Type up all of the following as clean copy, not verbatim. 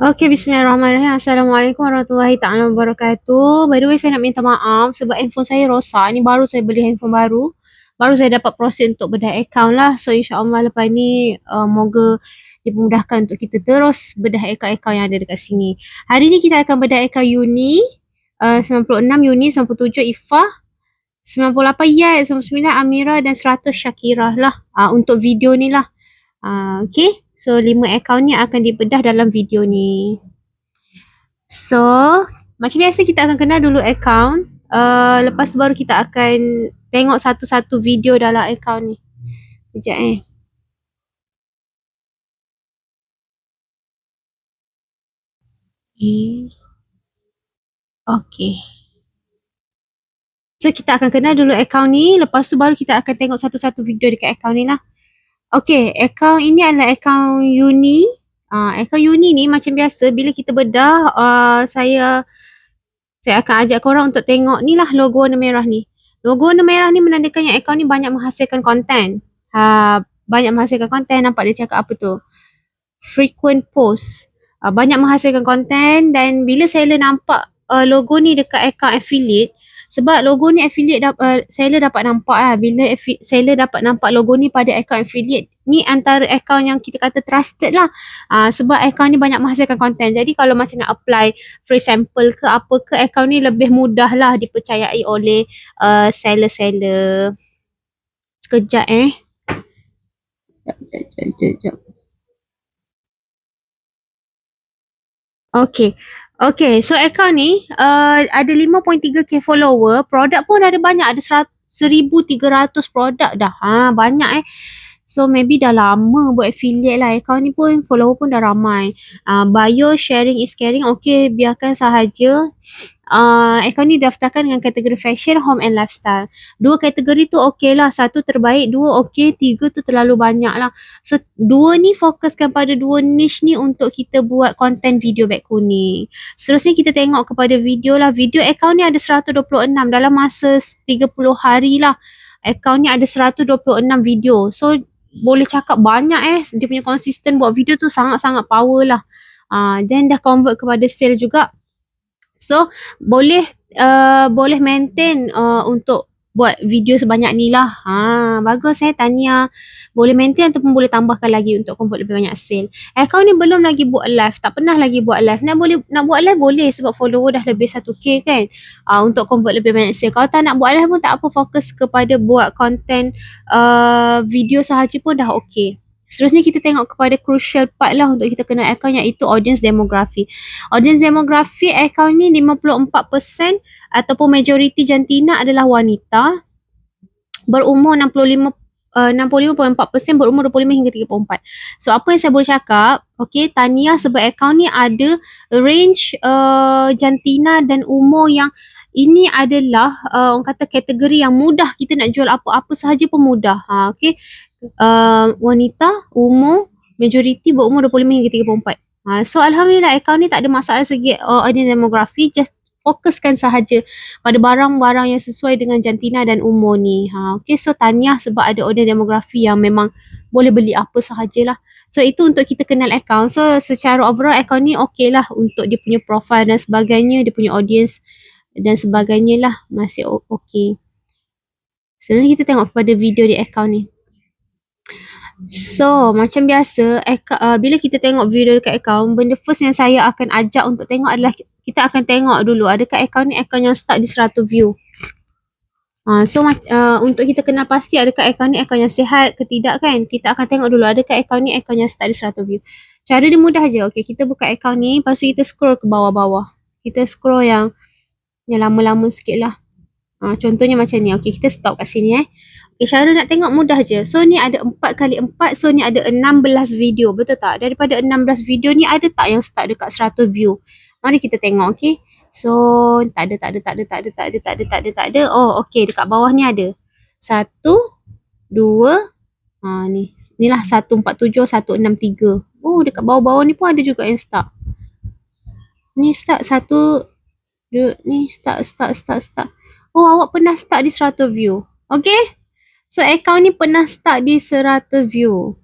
Okay, bismillahirrahmanirrahim. Assalamualaikum warahmatullahi ta'ala wabarakatuh. By the way, saya nak minta maaf sebab handphone saya rosak. Ni baru saya beli handphone baru. Baru saya dapat proses untuk bedah akaun lah. So, insyaAllah lepas ni moga dipermudahkan untuk kita terus bedah akaun-akaun yang ada dekat sini. Hari ni kita akan bedah akaun Uni, 96 Uni, 97 Ifah, 98 Yai, 99 Amira dan 100 Syakirah lah. Untuk video ni lah. Okay. So, 5 akaun ni akan dibedah dalam video ni. So, macam biasa kita akan kenal dulu akaun. Lepas tu baru kita akan tengok satu-satu video dalam akaun ni. Sekejap Okay. So, kita akan kenal dulu akaun ni. Lepas tu baru kita akan tengok satu-satu video dekat akaun ni lah. Okay, akaun ini adalah akaun Uni. Akaun Uni ni macam biasa bila kita bedah, saya akan ajak korang untuk tengok ni lah logo warna merah ni. Logo warna merah ni menandakan yang akaun ni banyak menghasilkan konten. Banyak menghasilkan konten, nampak dia cakap apa tu? Frequent post. Banyak menghasilkan konten dan bila seller nampak logo ni dekat akaun affiliate, sebab logo ni affiliate seller dapat nampak lah. Bila seller dapat nampak logo ni pada akaun affiliate, ni antara akaun yang kita kata trusted lah. Sebab akaun ni banyak menghasilkan konten. Jadi kalau macam nak apply free sample ke apa ke, akaun ni lebih mudah lah dipercayai oleh seller-seller. Sekejap Sekejap. Okay, so akaun ni ada 5.3k follower, produk pun ada banyak, ada 1,300 produk dah. Banyak So maybe dah lama buat affiliate lah. Akaun ni pun follower pun dah ramai. Bio sharing is caring, okay, biarkan sahaja. Akaun ni daftarkan dengan kategori fashion, home and lifestyle. 2 kategori tu okay lah. 1 terbaik, 2 okay, 3 tu terlalu banyak lah. So 2 ni fokuskan pada 2 niche ni untuk kita buat konten video beg kuning. Seterusnya kita tengok kepada video lah. Video akaun ni ada 126 dalam masa 30 hari lah. Akaun ni ada 126 video. So boleh cakap banyak dia punya konsisten buat video tu sangat-sangat power lah. Then dah convert kepada sale juga. So boleh maintain untuk buat video sebanyak ni lah. Bagus tahniah. Boleh maintain ataupun boleh tambahkan lagi untuk convert lebih banyak sale. Akaun ni belum lagi buat live. Tak pernah lagi buat live. Nak buat live boleh sebab follower dah lebih 1k kan. Untuk convert lebih banyak sale. Kalau tak nak buat live pun tak apa. Fokus kepada buat konten video sahaja pun dah okay. Seterusnya kita tengok kepada crucial part lah untuk kita kenal akaun, iaitu audience demografi. Audience demografi akaun ni 54% ataupun majoriti jantina adalah wanita, berumur 65.4% berumur 25 hingga 34. So apa yang saya boleh cakap, okay, tahniah sebab akaun ni ada range jantina dan umur yang ini adalah orang kata kategori yang mudah. Kita nak jual apa-apa sahaja pun mudah. Okay. Wanita, umur, majoriti berumur 25 hingga 34. So Alhamdulillah akaun ni tak ada masalah segi audience demografi, just fokuskan sahaja pada barang-barang yang sesuai dengan jantina dan umur ni. Okay, so tahniah sebab ada audience demografi yang memang boleh beli apa sahajalah. So itu untuk kita kenal akaun. So secara overall akaun ni okay lah untuk dia punya profile dan sebagainya, dia punya audience dan sebagainya lah, masih okay. Sebenarnya kita tengok kepada video di akaun ni. So, macam biasa, bila kita tengok video dekat akaun, benda first yang saya akan ajak untuk tengok adalah kita akan tengok dulu adakah akaun ni akaun yang start di 100 view. So, untuk kita kenal pasti adakah akaun ni akaun yang sihat ke tidak kan, kita akan tengok dulu adakah akaun ni akaun yang start di 100 view. Cara dia mudah je. Okay, kita buka akaun ni, lepas tu kita scroll ke bawah-bawah. Kita scroll yang lama-lama sikit lah. Contohnya macam ni. Okay, kita stop kat sini Okay, cara nak tengok mudah je. So ni ada 4x4. So ni ada 16 video. Betul tak? Daripada 16 video ni ada tak yang start dekat 100 view? Mari kita tengok. Okay. So tak ada. Oh okay, dekat bawah ni ada. 1, 2. Ni lah 147, 163. Oh, dekat bawah-bawah ni pun ada juga yang start. Ni start 1. Ni start. Oh, awak pernah start di 100 view. Okay. So, akaun ni pernah start di 100 view.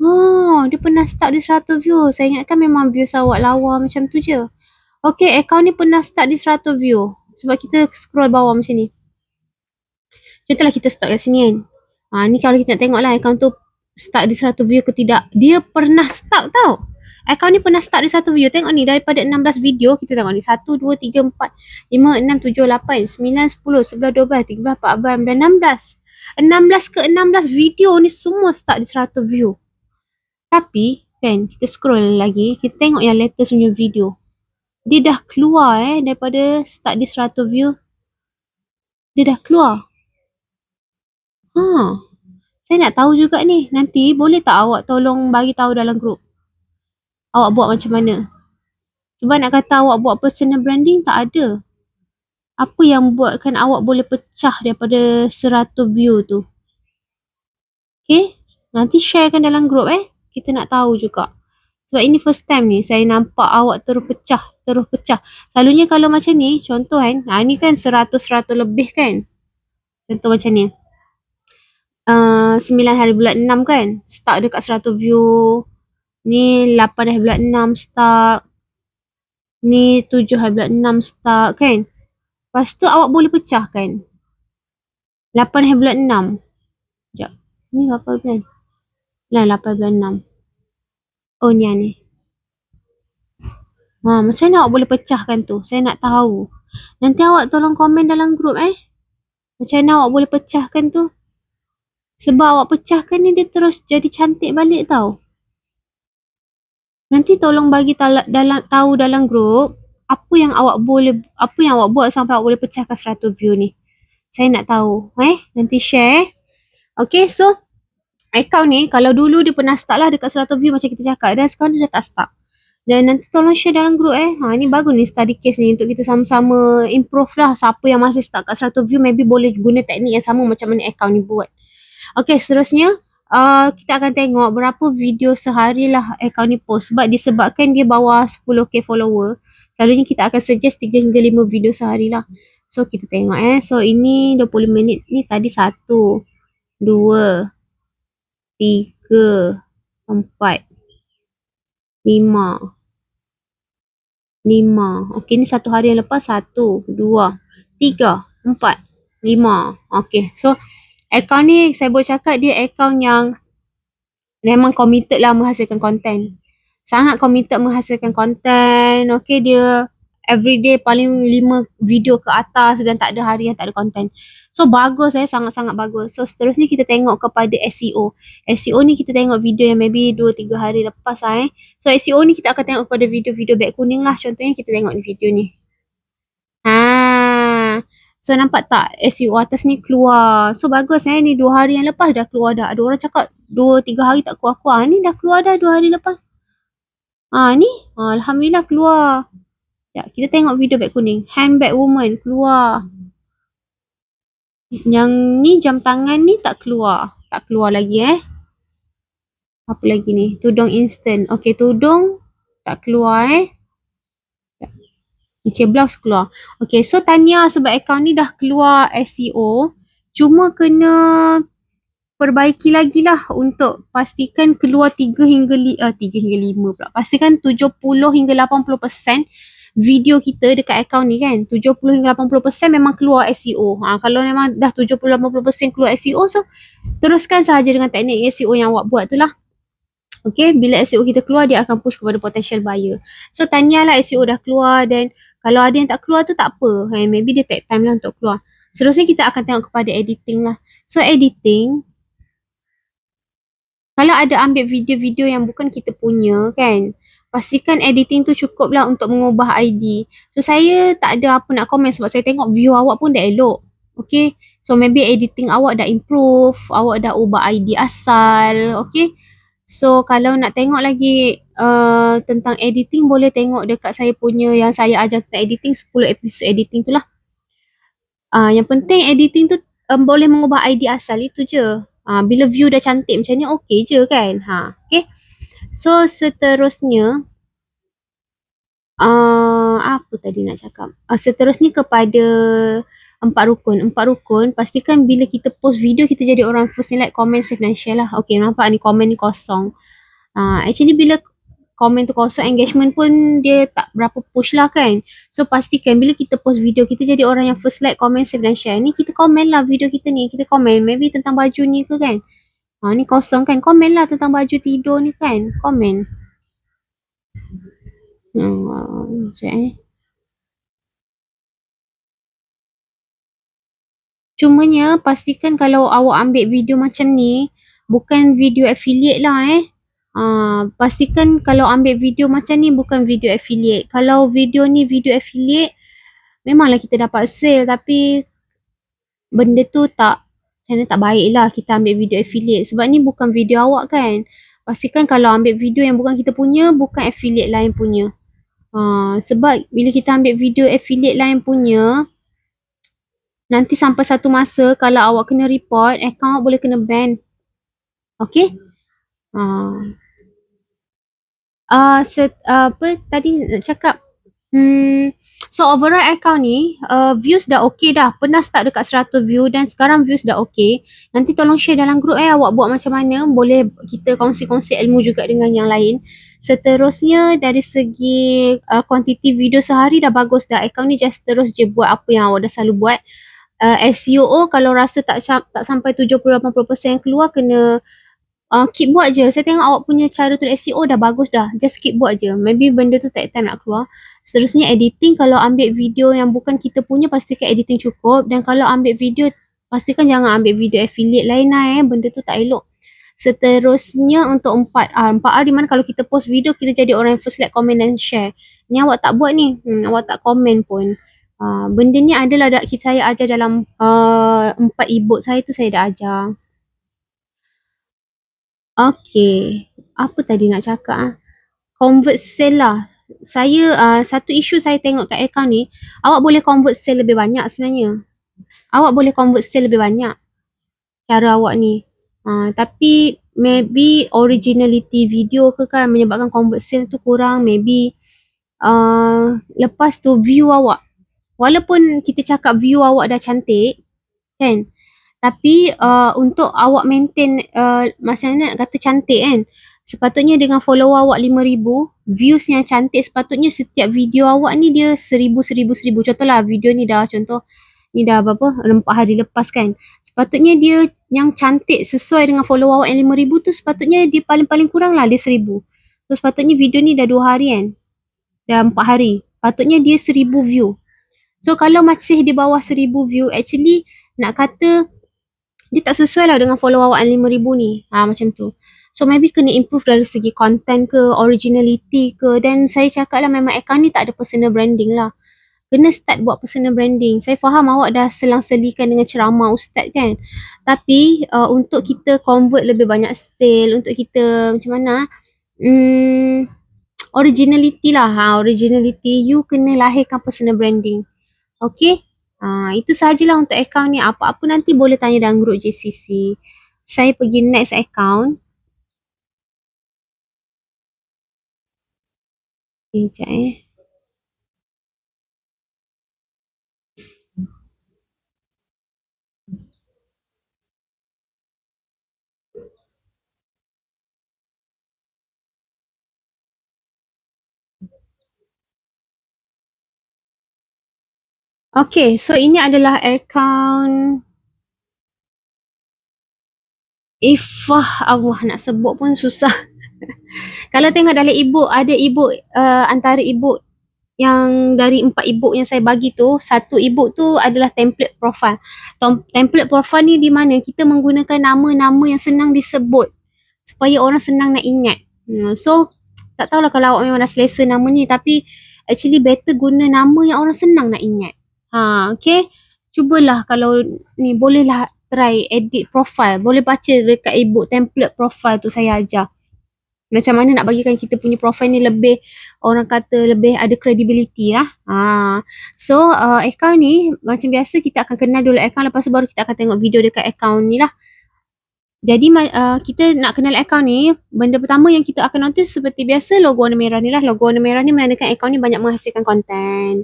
Oh, dia pernah start di 100 view. Saya ingatkan memang views awak lawa macam tu je. Okay, akaun ni pernah start di 100 view. Sebab kita scroll bawah macam ni. Contohlah kita start kat sini kan. Ni kalau kita nak tengok lah akaun tu start di 100 view ke tidak. Dia pernah start tau. Akaun ni pernah start di 100 view. Tengok ni daripada 16 video kita tengok ni. 1, 2, 3, 4, 5, 6, 7, 8, 9, 10, 11, 12, 13, 14, 15, 16. 16 ke 16 video ni semua start di 100 view. Tapi kan kita scroll lagi. Kita tengok yang latest punya video. Dia dah keluar daripada start di 100 view. Dia dah keluar. Saya nak tahu juga ni. Nanti boleh tak awak tolong bagi tahu dalam grup? Awak buat macam mana? Sebab nak kata awak buat personal branding tak ada. Apa yang buatkan awak boleh pecah daripada 100 view tu? Okay? Nanti sharekan dalam grup Kita nak tahu juga. Sebab ini first time ni saya nampak awak terus pecah. Selalunya kalau macam ni, contoh kan, ni kan 100 lebih kan. Contoh macam ni. 9 hari bulan 6 kan, start dekat 100 view. Ni 8 hari bulan 6 start. Ni 7 hari bulan 6 start kan. Lepas tu awak boleh pecah kan. 8 hari bulan 6. Sekejap. Ni berapa bulan? Lah 8 bulan 6. Oh ni. Macam mana awak boleh pecahkan tu? Saya nak tahu. Nanti awak tolong komen dalam grup Macam mana awak boleh pecahkan tu? Sebab awak pecahkan ni dia terus jadi cantik balik tau. Nanti tolong bagi tahu dalam grup apa yang awak buat sampai awak boleh pecahkan 100 view ni. Saya nak tahu. Nanti share. Okay, so akaun ni kalau dulu dia pernah start lah dekat 100 view macam kita cakap. Dan sekarang dia dah tak start. Dan nanti tolong share dalam grup ni bagus ni study case ni untuk kita sama-sama improve lah. Siapa yang masih start kat 100 view maybe boleh guna teknik yang sama macam mana akaun ni buat. Okay, seterusnya kita akan tengok berapa video sehari lah akaun ni post. Sebab disebabkan dia bawah 10k follower, selalunya kita akan suggest 3 hingga 5 video sehari lah. So kita tengok So ini 20 minit ni tadi 1, 2, 3, 4, 5. Okay, ni satu hari yang lepas 1, 2, 3, 4, 5. Okay, so akaun ni saya boleh cakap dia akaun yang memang committed lah menghasilkan konten. Sangat committed menghasilkan konten. Okay, dia everyday paling 5 video ke atas dan tak ada hari yang tak ada konten. So bagus sangat-sangat bagus. So seterusnya kita tengok kepada SEO. SEO ni kita tengok video yang maybe 2-3 hari lepas So SEO ni kita akan tengok kepada video-video beg kuning lah. Contohnya kita tengok ni video ni. So nampak tak SEO atas ni keluar. So bagus ni 2 hari yang lepas dah keluar dah. Ada orang cakap 2-3 hari tak keluar. Ni dah keluar dah 2 hari lepas. Ni alhamdulillah keluar. Kita tengok video beg kuning. Handbag woman keluar. Yang ni jam tangan ni tak keluar. Tak keluar lagi Apa lagi ni? Tudung instant. Okay, tudung tak keluar Okay, blouse keluar. Okay, so Tanya sebab akaun ni dah keluar SEO. Cuma kena perbaiki lagi lah untuk pastikan keluar 3 hingga 5 pula. Pastikan 70 hingga 80% video kita dekat akaun ni kan. 70 hingga 80% memang keluar SEO. Kalau memang dah 70-80% keluar SEO, so teruskan sahaja dengan teknik SEO yang awak buat tu lah. Okay, bila SEO kita keluar, dia akan push kepada potential buyer. So, tanyalah SEO dah keluar dan kalau ada yang tak keluar tu tak apa. Maybe dia take time lah untuk keluar. Seterusnya kita akan tengok kepada editing lah. So, editing. Kalau ada ambil video-video yang bukan kita punya kan, pastikan editing tu cukup lah untuk mengubah ID. So, saya tak ada apa nak komen sebab saya tengok view awak pun dah elok. Okay. So, maybe editing awak dah improve. Awak dah ubah ID asal. Okay. So, kalau nak tengok lagi tentang editing, boleh tengok dekat saya punya yang saya ajar tentang editing, 10 episod editing tu lah. Yang penting editing tu boleh mengubah ID asal, itu je. Bila view dah cantik macam ni, okey je kan. Okay. So, seterusnya, apa tadi nak cakap? Seterusnya kepada 4 rukun. 4 rukun, pastikan bila kita post video, kita jadi orang first ni like, comment, save dan share lah. Okay, nampak ni komen ni kosong. Actually bila komen tu kosong, engagement pun dia tak berapa push lah kan. So pastikan bila kita post video, kita jadi orang yang first like, comment, save dan share. Ni kita komen lah video kita ni, kita komen maybe tentang baju ni ke kan. Ni kosong kan, komen lah tentang baju tidur ni kan, komen. Sekejap Cumanya pastikan kalau awak ambil video macam ni, bukan video affiliate lah pastikan kalau ambil video macam ni bukan video affiliate. Kalau video ni video affiliate, memanglah kita dapat sale, tapi benda tu macam mana tak baik lah kita ambil video affiliate. Sebab ni bukan video awak kan. Pastikan kalau ambil video yang bukan kita punya, bukan affiliate lain punya. Sebab bila kita ambil video affiliate lain punya, nanti sampai satu masa kalau awak kena report, account awak boleh kena ban. Okay? Apa tadi nak cakap? So overall account ni views dah okay dah. Pernah start dekat 100 view dan sekarang views dah okay. Nanti tolong share dalam group awak buat macam mana. Boleh kita kongsi-kongsi ilmu juga dengan yang lain. Seterusnya dari segi kuantiti video sehari dah bagus dah. Account ni just terus je buat apa yang awak dah selalu buat. SEO kalau rasa tak sampai 70-80% yang keluar, kena keep buat je. Saya tengok awak punya cara tu SEO dah bagus dah. Just keep buat je. Maybe benda tu take time nak keluar. Seterusnya editing, kalau ambil video yang bukan kita punya, pastikan editing cukup. Dan kalau ambil video, pastikan jangan ambil video affiliate lain lah benda tu tak elok. Seterusnya untuk 4R. 4R di mana kalau kita post video, kita jadi orang yang first like, comment dan share. Ni awak tak buat ni. Awak tak komen pun. Benda ni adalah saya ajar dalam 4 e-book saya tu, saya dah ajar. Okay, apa tadi nak cakap convert sale lah. Saya satu isu saya tengok kat account ni, awak boleh convert sale lebih banyak sebenarnya. Awak boleh convert sale lebih banyak cara awak ni. Tapi maybe originality video ke kan menyebabkan convert sale tu kurang. Maybe lepas tu view awak. Walaupun kita cakap view awak dah cantik kan, tapi untuk awak maintain macam mana nak kata cantik kan, sepatutnya dengan follower awak 5,000, views yang cantik sepatutnya setiap video awak ni dia 1,000. Contohlah video ni dah berapa 4 hari lepas kan, sepatutnya dia yang cantik sesuai dengan follower awak yang 5,000 tu, sepatutnya dia paling kurang lah dia 1,000. So sepatutnya video ni dah 2 hari kan, dah 4 hari, patutnya dia 1,000 view. So kalau masih di bawah 1,000 view, actually nak kata dia tak sesuai lah dengan follower awak yang 5,000 ni. Macam tu. So maybe kena improve dari segi content ke, originality ke. Dan saya cakap lah memang account ni tak ada personal branding lah. Kena start buat personal branding. Saya faham awak dah selang-selikan dengan ceramah ustaz kan. Tapi untuk kita convert lebih banyak sale, untuk kita macam mana, originality lah. Originality, you kena lahirkan personal branding. Okay? Itu sahajalah untuk account ni. Apa-apa nanti boleh tanya dalam grup JCC. Saya pergi next account. Sekejap Okay, so ini adalah account Ifah. Allah, nak sebut pun susah. Kalau tengok dalam e-book, ada e-book antara e-book yang dari 4 e-book yang saya bagi tu, satu e-book tu adalah template profile. Template profile ni di mana kita menggunakan nama-nama yang senang disebut supaya orang senang nak ingat. So, tak tahulah kalau awak memang dah selesa nama ni, tapi actually better guna nama yang orang senang nak ingat. Okay. Cubalah kalau ni, bolehlah try edit profile. Boleh baca dekat e-book template profile tu saya ajar. Macam mana nak bagikan kita punya profile ni lebih, orang kata lebih ada credibility lah. So account ni macam biasa kita akan kenal dulu account, lepas tu baru kita akan tengok video dekat account ni lah. Jadi kita nak kenal account ni, benda pertama yang kita akan notice seperti biasa logo warna merah ni lah. Logo warna merah ni menandakan account ni banyak menghasilkan konten.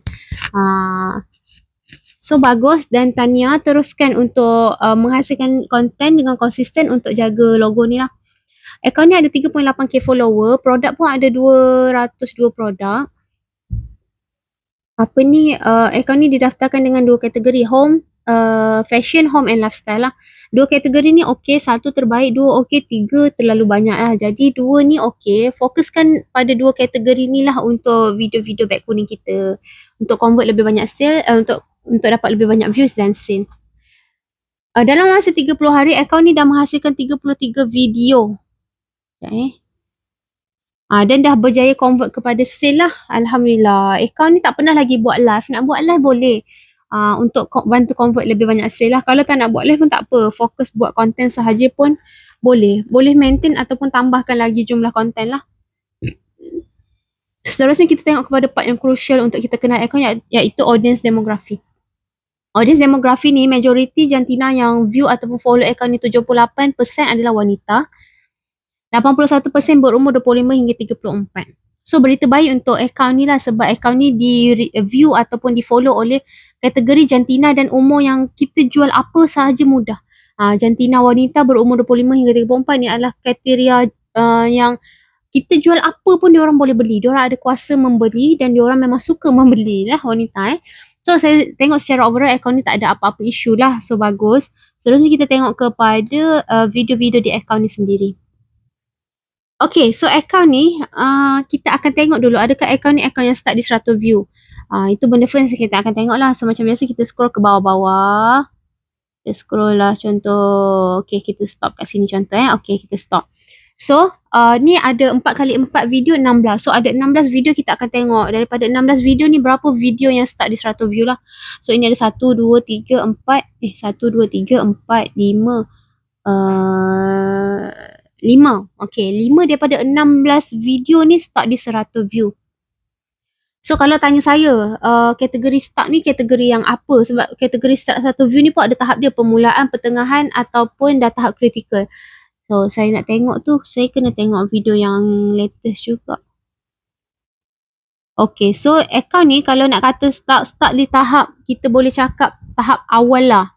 So bagus, dan Tania teruskan untuk menghasilkan konten dengan konsisten untuk jaga logo ni lah. Akaun ni ada 3.8k follower, produk pun ada 202 produk. Apa ni, akaun ni didaftarkan dengan 2 kategori, home, fashion, home and lifestyle lah. 2 kategori ni okey, 1 terbaik, 2 okey, 3 terlalu banyak lah. Jadi 2 ni okey, fokuskan pada 2 kategori ni lah untuk video-video beg kuning kita. Untuk convert lebih banyak sale, untuk dapat lebih banyak views dan sale. Dalam masa 30 hari, akaun ni dah menghasilkan 33 video. Okay. Dan dah berjaya convert kepada sale lah. Alhamdulillah. Akaun ni tak pernah lagi buat live. Nak buat live boleh. Untuk bantu convert lebih banyak sale lah. Kalau tak nak buat live pun tak apa. Fokus buat konten sahaja pun boleh. Boleh maintain ataupun tambahkan lagi jumlah konten lah. Seterusnya kita tengok kepada part yang crucial untuk kita kenal akaun, iaitu audience demografi. Audience demografi ni, majoriti jantina yang view ataupun follow akaun ni 78% adalah wanita. 81% berumur 25 hingga 34. So berita baik untuk akaun ni lah, sebab akaun ni di-view ataupun di-follow oleh kategori jantina dan umur yang kita jual apa sahaja mudah. Jantina wanita berumur 25 hingga 34 ni adalah kriteria yang kita jual apa pun diorang boleh beli. Diorang ada kuasa membeli dan diorang memang suka membeli lah wanita. So saya tengok secara overall akaun ni tak ada apa-apa isu lah. So bagus. Seterusnya kita tengok kepada video-video di akaun ni sendiri. Okay, so akaun ni kita akan tengok dulu adakah akaun ni akaun yang start di 100 view. Itu benda first kita akan tengok lah. So macam biasa kita scroll ke bawah-bawah. Kita scroll lah contoh. Okay, kita stop kat sini contoh Okay, kita stop. So ni ada 4x4 video 16. So ada 16 video kita akan tengok. Daripada 16 video ni berapa video yang start di 100 view lah. So ini ada 1, 2, 3, 4 1, 2, 3, 4, 5 5. Okay, 5 daripada 16 video ni start di 100 view. So kalau tanya saya, kategori start ni kategori yang apa? Sebab kategori start 1 view ni pun ada tahap dia, permulaan, pertengahan ataupun dah tahap kritikal. So saya nak tengok tu, saya kena tengok video yang latest juga. Okay, so akaun ni kalau nak kata start di tahap, kita boleh cakap tahap awal lah.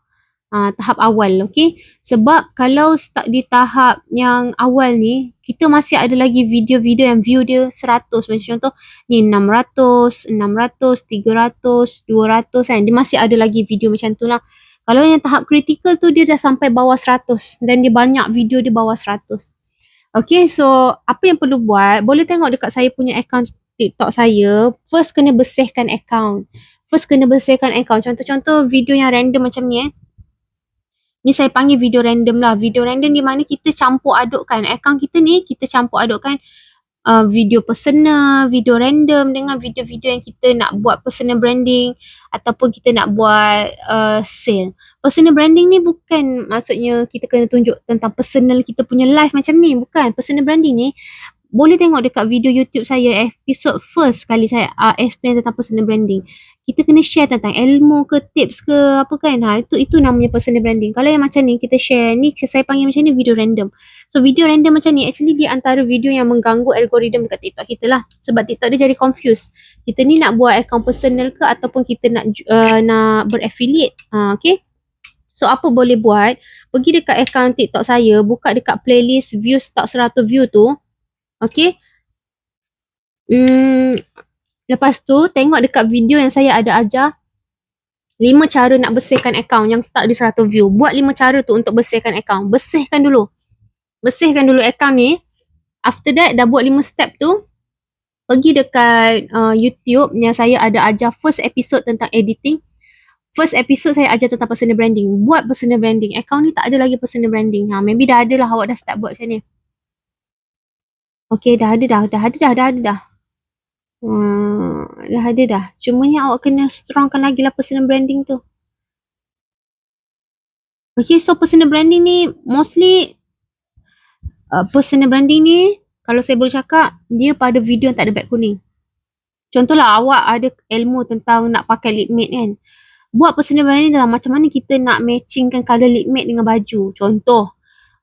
Tahap awal, okay. Sebab kalau start di tahap yang awal ni, kita masih ada lagi video-video yang view dia 100. Macam contoh, ni 600, 300, 200 kan. Dia masih ada lagi video macam tu lah. Kalau yang tahap kritikal tu, dia dah sampai bawah 100. Dan dia banyak video di bawah 100. Okay, so apa yang perlu buat, boleh tengok dekat saya punya akaun TikTok saya. First kena bersihkan akaun. Contoh-contoh video yang random macam ni Ni saya panggil video random lah. Video random di mana kita campur adukkan. Akaun kita ni kita campur adukkan video personal, video random dengan video-video yang kita nak buat personal branding ataupun kita nak buat sale. Personal branding ni bukan maksudnya kita kena tunjuk tentang personal kita punya life macam ni. Bukan. Personal branding ni boleh tengok dekat video YouTube saya, episode first kali saya explain tentang personal branding. Kita kena share tentang ilmu ke, tips ke, apa kan. Itu namanya personal branding. Kalau yang macam ni, kita share ni, saya panggil macam ni video random. So, video random macam ni, actually dia antara video yang mengganggu algoritma dekat TikTok kita lah. Sebab TikTok dia jadi confused. Kita ni nak buat account personal ke, ataupun kita nak beraffiliate. Okay. So, apa boleh buat? Pergi dekat account TikTok saya, buka dekat playlist view start 100 view tu. Okay. Lepas tu, tengok dekat video yang saya ada ajar 5 cara nak bersihkan akaun yang start di 100 view. Buat 5 cara tu untuk bersihkan akaun. Bersihkan dulu akaun ni. After that, dah buat 5 step tu, pergi dekat YouTube yang saya ada ajar first episode tentang editing. First episode saya ajar tentang personal branding. Buat personal branding. Akaun ni tak ada lagi personal branding. Maybe dah ada lah, awak dah start buat macam ni. Okay, dah ada dah. Dah ada dah. Cumanya awak kena strongkan lagi lah personal branding tu. Okay, so personal branding ni mostly personal branding ni kalau saya boleh cakap dia pada video yang tak ada beg kuning. Contohlah awak ada ilmu tentang nak pakai lip matte kan. Buat personal branding tentang macam mana kita nak matchingkan colour lip matte dengan baju. Contoh.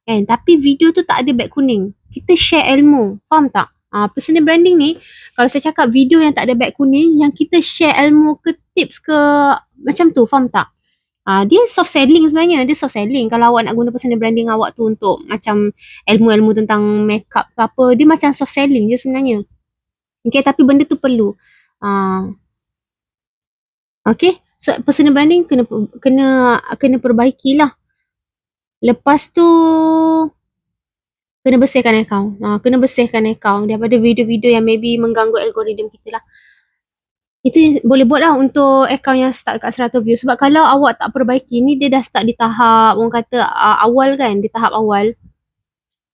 Kan? Tapi video tu tak ada beg kuning. Kita share ilmu. Faham tak? Personal branding ni, kalau saya cakap video yang tak ada beg kuning, yang kita share ilmu ke tips ke macam tu. Faham tak? Dia soft selling sebenarnya. Dia soft selling. Kalau awak nak guna personal branding awak tu untuk macam ilmu-ilmu tentang makeup ke apa, dia macam soft selling je sebenarnya. Okay, tapi benda tu perlu. Okay, so personal branding kena perbaikilah. Lepas tu kena bersihkan account. Kena bersihkan account daripada video-video yang maybe mengganggu algoritma kita lah. Itu yang boleh buat lah untuk account yang start kat 100 view. Sebab kalau awak tak perbaiki ni, dia dah start di tahap, orang kata awal kan, di tahap awal.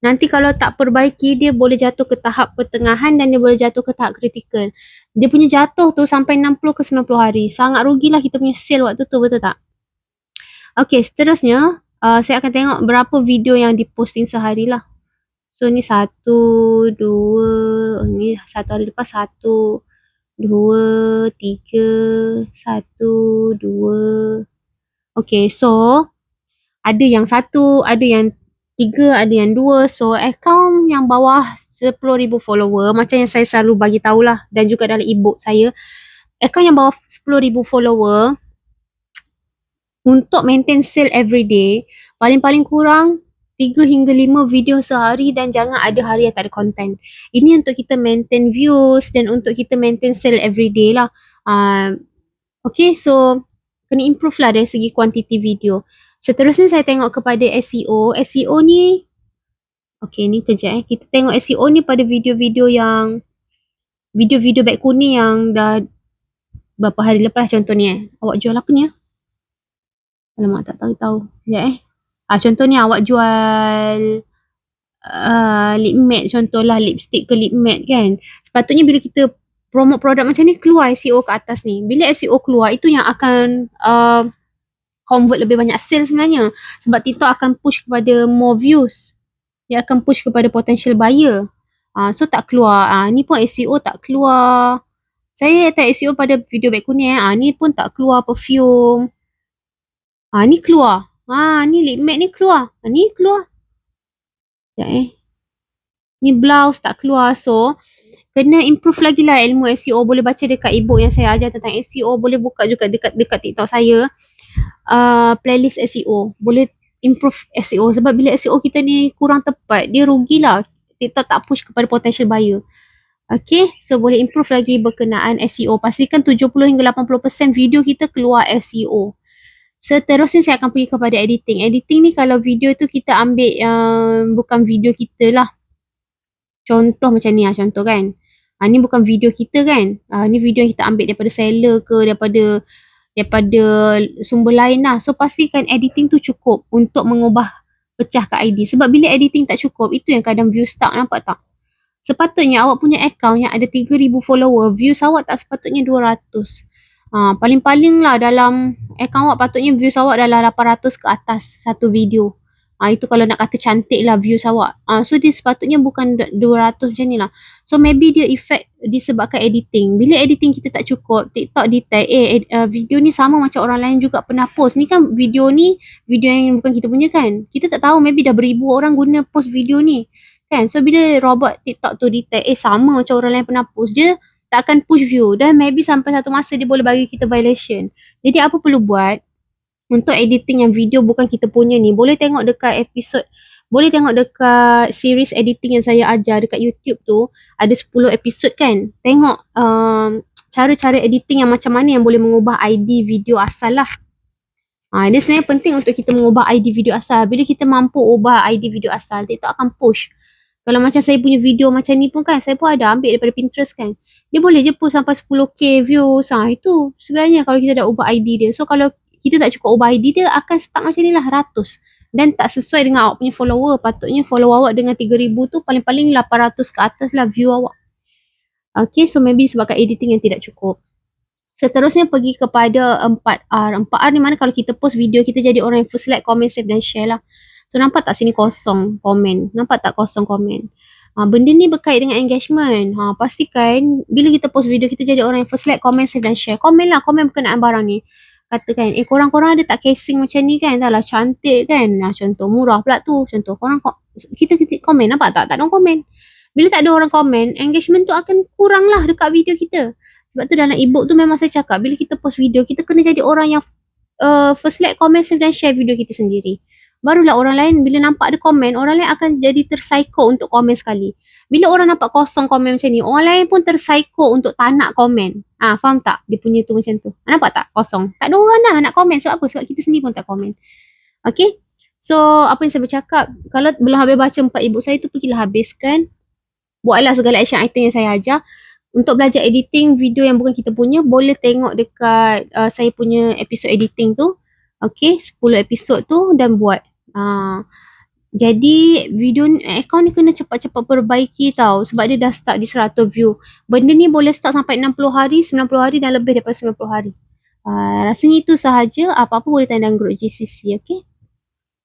Nanti kalau tak perbaiki, dia boleh jatuh ke tahap pertengahan dan dia boleh jatuh ke tahap kritikal. Dia punya jatuh tu sampai 60 ke 90 hari. Sangat rugilah kita punya sale waktu tu, betul tak? Okay, seterusnya, saya akan tengok berapa video yang diposting sehari lah. So, ni 1, 2, ni satu hari lepas 1, 2, 3, 1, 2. Okay, so ada yang 1, ada yang 3, ada yang 2. So, akaun yang bawah 10,000 follower, macam yang saya selalu bagi tahulah dan juga dalam e-book saya, akaun yang bawah 10,000 follower untuk maintain sale everyday, paling-paling kurang 3 hingga 5 video sehari dan jangan ada hari yang tak ada content. Ini untuk kita maintain views dan untuk kita maintain sale everyday lah. Okay, so kena improve lah dari segi kuantiti video. Seterusnya saya tengok kepada SEO. SEO ni, okay ni kejap kita tengok SEO ni pada video-video beg kuning yang dah berapa hari lepas contoh ni awak jual apa ni alamak tak tahu sekejap contoh ni awak jual lip matte contohlah, lipstick ke lip matte kan. Sepatutnya bila kita promote produk macam ni, keluar SEO ke atas ni. Bila SEO keluar, itu yang akan convert lebih banyak sales sebenarnya. Sebab TikTok akan push kepada more views. Dia akan push kepada potential buyer. So tak keluar. Ni pun SEO tak keluar. Saya tak SEO pada video beg kuning ni pun tak keluar perfume. Ni keluar. Ni lip matte ni keluar. Ni keluar. Sekejap Ni blouse tak keluar. So, kena improve lagi lah ilmu SEO. Boleh baca dekat e-book yang saya ajar tentang SEO. Boleh buka juga dekat TikTok saya. Playlist SEO. Boleh improve SEO. Sebab bila SEO kita ni kurang tepat, dia rugilah. TikTok tak push kepada potential buyer. Okay, so boleh improve lagi berkenaan SEO. Pastikan 70 hingga 80% video kita keluar SEO. Seterusnya saya akan pergi kepada editing. Editing ni kalau video tu kita ambil bukan video kita lah. Contoh macam ni contoh kan. Ni bukan video kita kan. Ni video yang kita ambil daripada seller ke, daripada sumber lain lah. So pastikan editing tu cukup untuk mengubah pecah ke ID. Sebab bila editing tak cukup, itu yang kadang view stuck, nampak tak? Sepatutnya awak punya account yang ada 3,000 follower, views awak tak sepatutnya 200. Paling-paling lah dalam account awak patutnya views awak dalam 800 ke atas satu video. Itu kalau nak kata cantik lah views awak. So dia sepatutnya bukan 200 macam ni lah. So maybe dia effect disebabkan editing. Bila editing kita tak cukup, TikTok detect video ni sama macam orang lain juga pernah post. Ni kan video yang bukan kita punya kan. Kita tak tahu, maybe dah beribu orang guna post video ni kan. So bila robot TikTok tu detect sama macam orang lain pernah post, dia tak akan push view dan maybe sampai satu masa dia boleh bagi kita violation. Jadi apa perlu buat untuk editing yang video bukan kita punya ni, boleh tengok dekat series editing yang saya ajar dekat YouTube tu, ada 10 episod kan. Tengok cara-cara editing yang macam mana yang boleh mengubah ID video asal lah. Dia sebenarnya penting untuk kita mengubah ID video asal. Bila kita mampu ubah ID video asal, TikTok akan push. Kalau macam saya punya video macam ni pun kan, saya pun ada ambil daripada Pinterest kan. Dia boleh je post sampai 10k views. Itu sebenarnya kalau kita dah ubah ID dia. So kalau kita tak cukup ubah ID dia, akan start macam ni lah 100. Dan tak sesuai dengan awak punya follower. Patutnya follower awak dengan 3,000 tu paling-paling 800 ke atas lah view awak. Okay, so maybe sebabkan editing yang tidak cukup. Seterusnya pergi kepada 4R. 4R ni mana kalau kita post video, kita jadi orang yang first like, comment, save dan share lah. So nampak tak sini kosong komen? Nampak tak kosong komen? Benda ni berkait dengan engagement. Pastikan bila kita post video, kita jadi orang yang first like, comment, save dan share. Komen lah, komen berkenaan barang ni. Katakan, korang-korang ada tak casing macam ni kan? Dah lah cantik kan? Contoh murah pula tu. Contoh korang, kita komen, nampak tak? Tak ada orang komen. Bila tak ada orang komen, engagement tu akan kurang lah dekat video kita. Sebab tu dalam e-book tu memang saya cakap, bila kita post video, kita kena jadi orang yang first like, komen dan share video kita sendiri. Barulah orang lain bila nampak ada komen, orang lain akan jadi terpsycho untuk komen sekali. Bila orang nampak kosong komen macam ni, orang lain pun terpsycho untuk tak nak komen. Faham tak? Dia punya tu macam tu. Nampak tak? Kosong. Tak ada orang lah nak komen. Sebab apa? Sebab kita sendiri pun tak komen. Okay? So, apa yang saya bercakap, kalau belum habis baca 4 ebook saya tu, pergilah habiskan. Buatlah segala action item yang saya ajar. Untuk belajar editing video yang bukan kita punya, boleh tengok dekat saya punya episod editing tu. Okay, 10 episod tu dan buat. Jadi video account ni kena cepat-cepat perbaiki tau, sebab dia dah start di 100 view. Benda ni boleh start sampai 60 hari, 90 hari dan lebih daripada 90 hari. Rasanya itu sahaja. Apa-apa boleh tanya dalam group GCC, okay?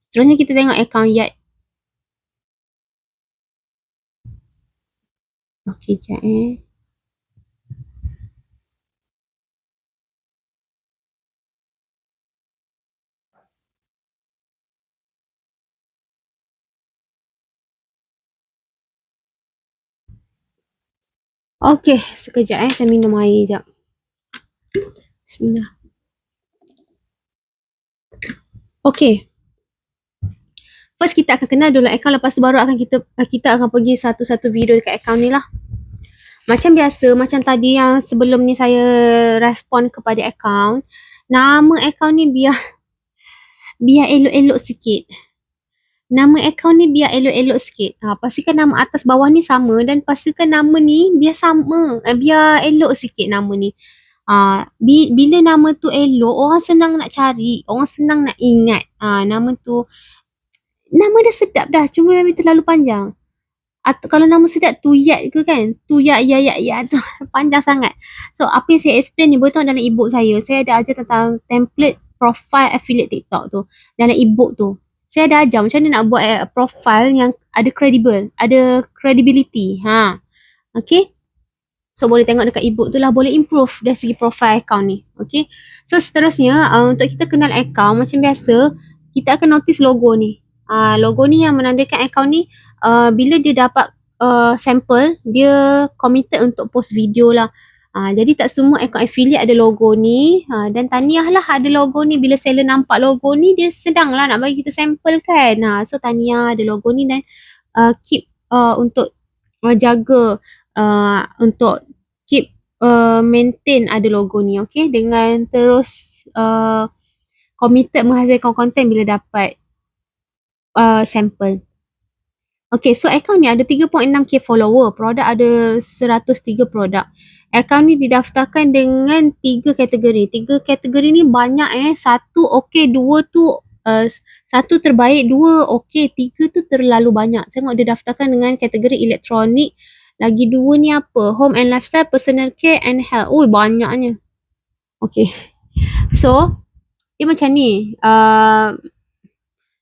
Seterusnya kita tengok account Yat. Okay, sekejap Okay, sekejap saya minum air sekejap. Bismillah. Okay. First kita akan kenal dulu account, lepas tu baru akan kita akan pergi satu-satu video dekat account ni lah. Macam biasa, macam tadi yang sebelum ni saya respon kepada account, nama account ni biar elok-elok sikit. Nama account ni biar elok-elok sikit. Pastikan nama atas bawah ni sama dan pastikan nama ni biar sama. Biar elok sikit nama ni. Bila nama tu elok, orang senang nak cari, orang senang nak ingat. Nama tu, nama dah sedap dah, cuma memang terlalu panjang. Atau kalau nama sedap Tuyat ke kan? Tuyat, ya tu panjang sangat. So, apa yang saya explain ni, boleh tengok dalam ebook saya. Saya ada ajar tentang template profile affiliate TikTok tu. Dalam ebook tu. Saya ada ajar macam mana nak buat profile yang ada credibility. Okay. So, boleh tengok dekat ebook tu lah. Boleh improve dari segi profile account ni. Okay. So, seterusnya, untuk kita kenal account, macam biasa, kita akan notice logo ni. Logo ni yang menandakan account ni, bila dia dapat sampel, dia committed untuk post video lah. Jadi tak semua account affiliate ada logo ni. Dan tahniah lah ada logo ni. Bila seller nampak logo ni, dia sedang lah nak bagi kita sampel kan. So tahniah ada logo ni dan keep untuk jaga, untuk keep maintain ada logo ni. Okay, dengan terus committed menghasilkan konten bila dapat sampel. Okay, so account ni ada 3.6k follower. Produk ada 103 produk. Account ni didaftarkan dengan 3 kategori. 3 kategori ni banyak 1 okey, 2 tu 1 terbaik, 2 okey, 3 tu terlalu banyak. Saya tengok dia daftarkan dengan kategori elektronik. Lagi 2 ni apa? Home and lifestyle, personal care and health. Banyaknya. Okay. So, dia macam ni.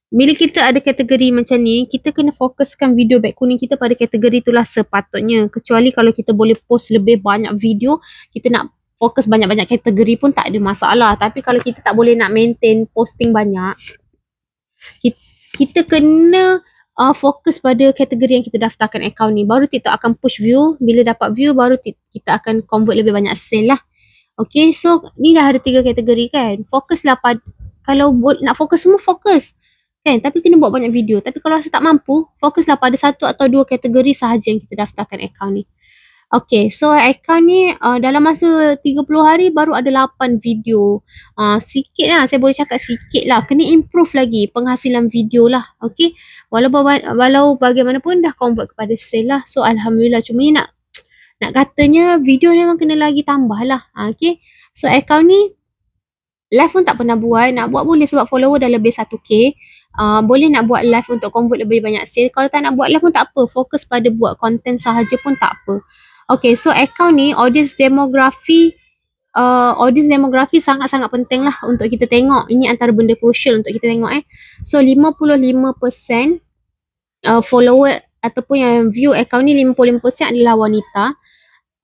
Bila kita ada kategori macam ni, kita kena fokuskan video beg kuning kita pada kategori itulah sepatutnya. Kecuali kalau kita boleh post lebih banyak video, kita nak fokus banyak-banyak kategori pun tak ada masalah. Tapi kalau kita tak boleh nak maintain posting banyak, kita kena fokus pada kategori yang kita daftarkan account ni. Baru TikTok akan push view. Bila dapat view, baru kita akan convert lebih banyak sale lah. Okay, so ni dah ada 3 kategori kan. Fokuslah pada, kalau nak fokus semua, fokus. Kan? Tapi kena buat banyak video. Tapi kalau rasa tak mampu, fokuslah pada 1 atau 2 kategori sahaja yang kita daftarkan account ni. Okay, so account ni dalam masa 30 hari baru ada 8 video. Sikit lah, saya boleh cakap sikit lah. Kena improve lagi penghasilan video lah. Okay, walau bagaimanapun dah convert kepada sale lah. So Alhamdulillah, cuma ni nak katanya video ni memang kena lagi tambah lah. Okay, so account ni live pun tak pernah buat. Nak buat boleh sebab follower dah lebih 1k. Boleh nak buat live untuk convert lebih banyak sale. Kalau tak nak buat live pun tak apa. Fokus pada buat konten sahaja pun tak apa. Okay, so account ni audience demografi sangat-sangat penting lah untuk kita tengok. Ini antara benda crucial untuk kita tengok So 55% follower ataupun yang view account ni, 55% adalah wanita.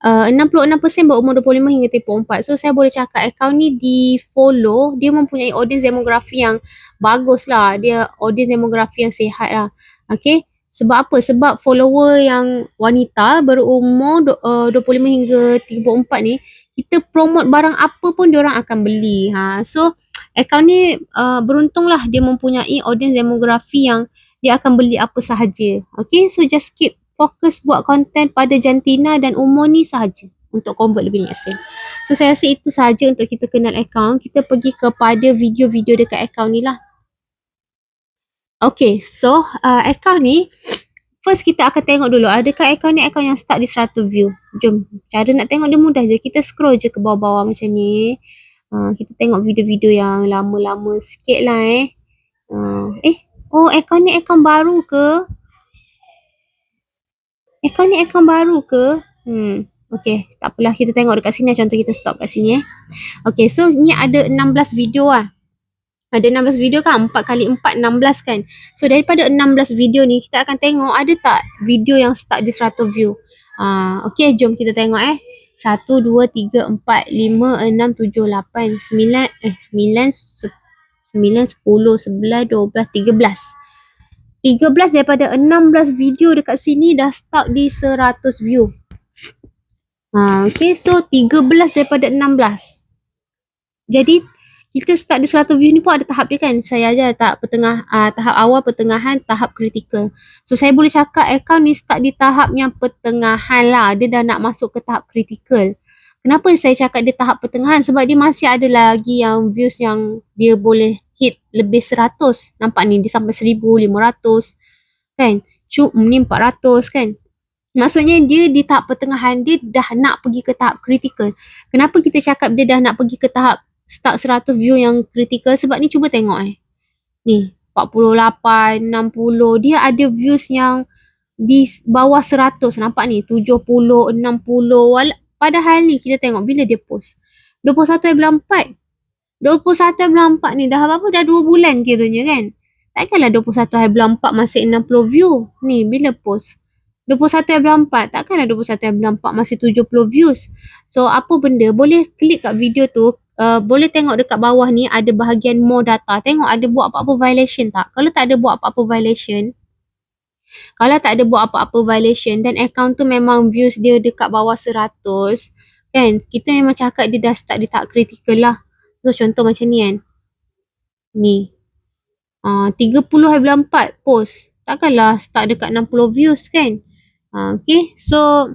66% berumur 25 hingga 34. So saya boleh cakap account ni di follow, dia mempunyai audience demografi yang bagus lah. Dia audience demografi yang sihat lah. Okay, Sebab apa? Sebab follower yang wanita berumur 25 hingga 34 ni, kita promote barang apa pun diorang akan beli. So akaun ni beruntunglah dia mempunyai audience demografi yang dia akan beli apa sahaja. Okay, so just keep fokus buat konten pada jantina dan umur ni sahaja untuk convert lebih banyak sale. So saya rasa itu sahaja untuk kita kenal akaun. Kita pergi kepada video-video dekat akaun ni lah. Okay, so akaun ni first kita akan tengok dulu adakah akaun ni akaun yang start di 100 view. Jom, cara nak tengok dia mudah je. Kita scroll je ke bawah-bawah macam ni. Kita tengok video-video yang lama-lama sikit lah akaun ni akaun baru ke? Akaun ni akaun baru ke? Okay, tak apalah, kita tengok dekat sini. Contoh kita stop kat sini Okay, so ni ada 16 video lah. Ada 16 video kan, 4 kali 4, 16 kan. So daripada 16 video ni, kita akan tengok ada tak video yang start di 100 view. Okay, jom kita tengok 1, 2, 3, 4, 5, 6, 7, 8, 9, 10, 11, 12, 13 daripada 16 video dekat sini dah start di 100 view. Okay, so 13 daripada 16. Jadi kita start di 100 view ni pun ada tahap dia kan. Saya ajar tahap awal, pertengahan, tahap kritikal. So saya boleh cakap akaun ni start di tahap yang pertengahan lah. Dia dah nak masuk ke tahap kritikal. Kenapa saya cakap dia tahap pertengahan? Sebab dia masih ada lagi yang views yang dia boleh hit lebih 100. Nampak ni dia sampai 1500 kan. Ni 400 kan. Maksudnya dia di tahap pertengahan, dia dah nak pergi ke tahap kritikal. Kenapa kita cakap dia dah nak pergi ke tahap start 100 view yang kritikal? Sebab ni cuba tengok ni 48, 60, dia ada views yang di bawah 100. Nampak ni 70, 60. Padahal ni kita tengok bila dia post 21/4. 21/4 ni dah apa? Dah 2 bulan kiranya kan. Takkanlah 21/4 masih 60 view. Ni bila post 21/4, takkanlah 21/4 masih 70 views. So apa benda, boleh klik kat video tu. Boleh tengok dekat bawah ni ada bahagian more data. Tengok ada buat apa-apa violation tak. Kalau tak ada buat apa-apa violation, dan akaun tu memang views dia dekat bawah 100 kan, kita memang cakap dia dah start di tahap kritikal lah. So contoh macam ni kan, ni 30/4 post, takkanlah start dekat 60 views kan. Okay, so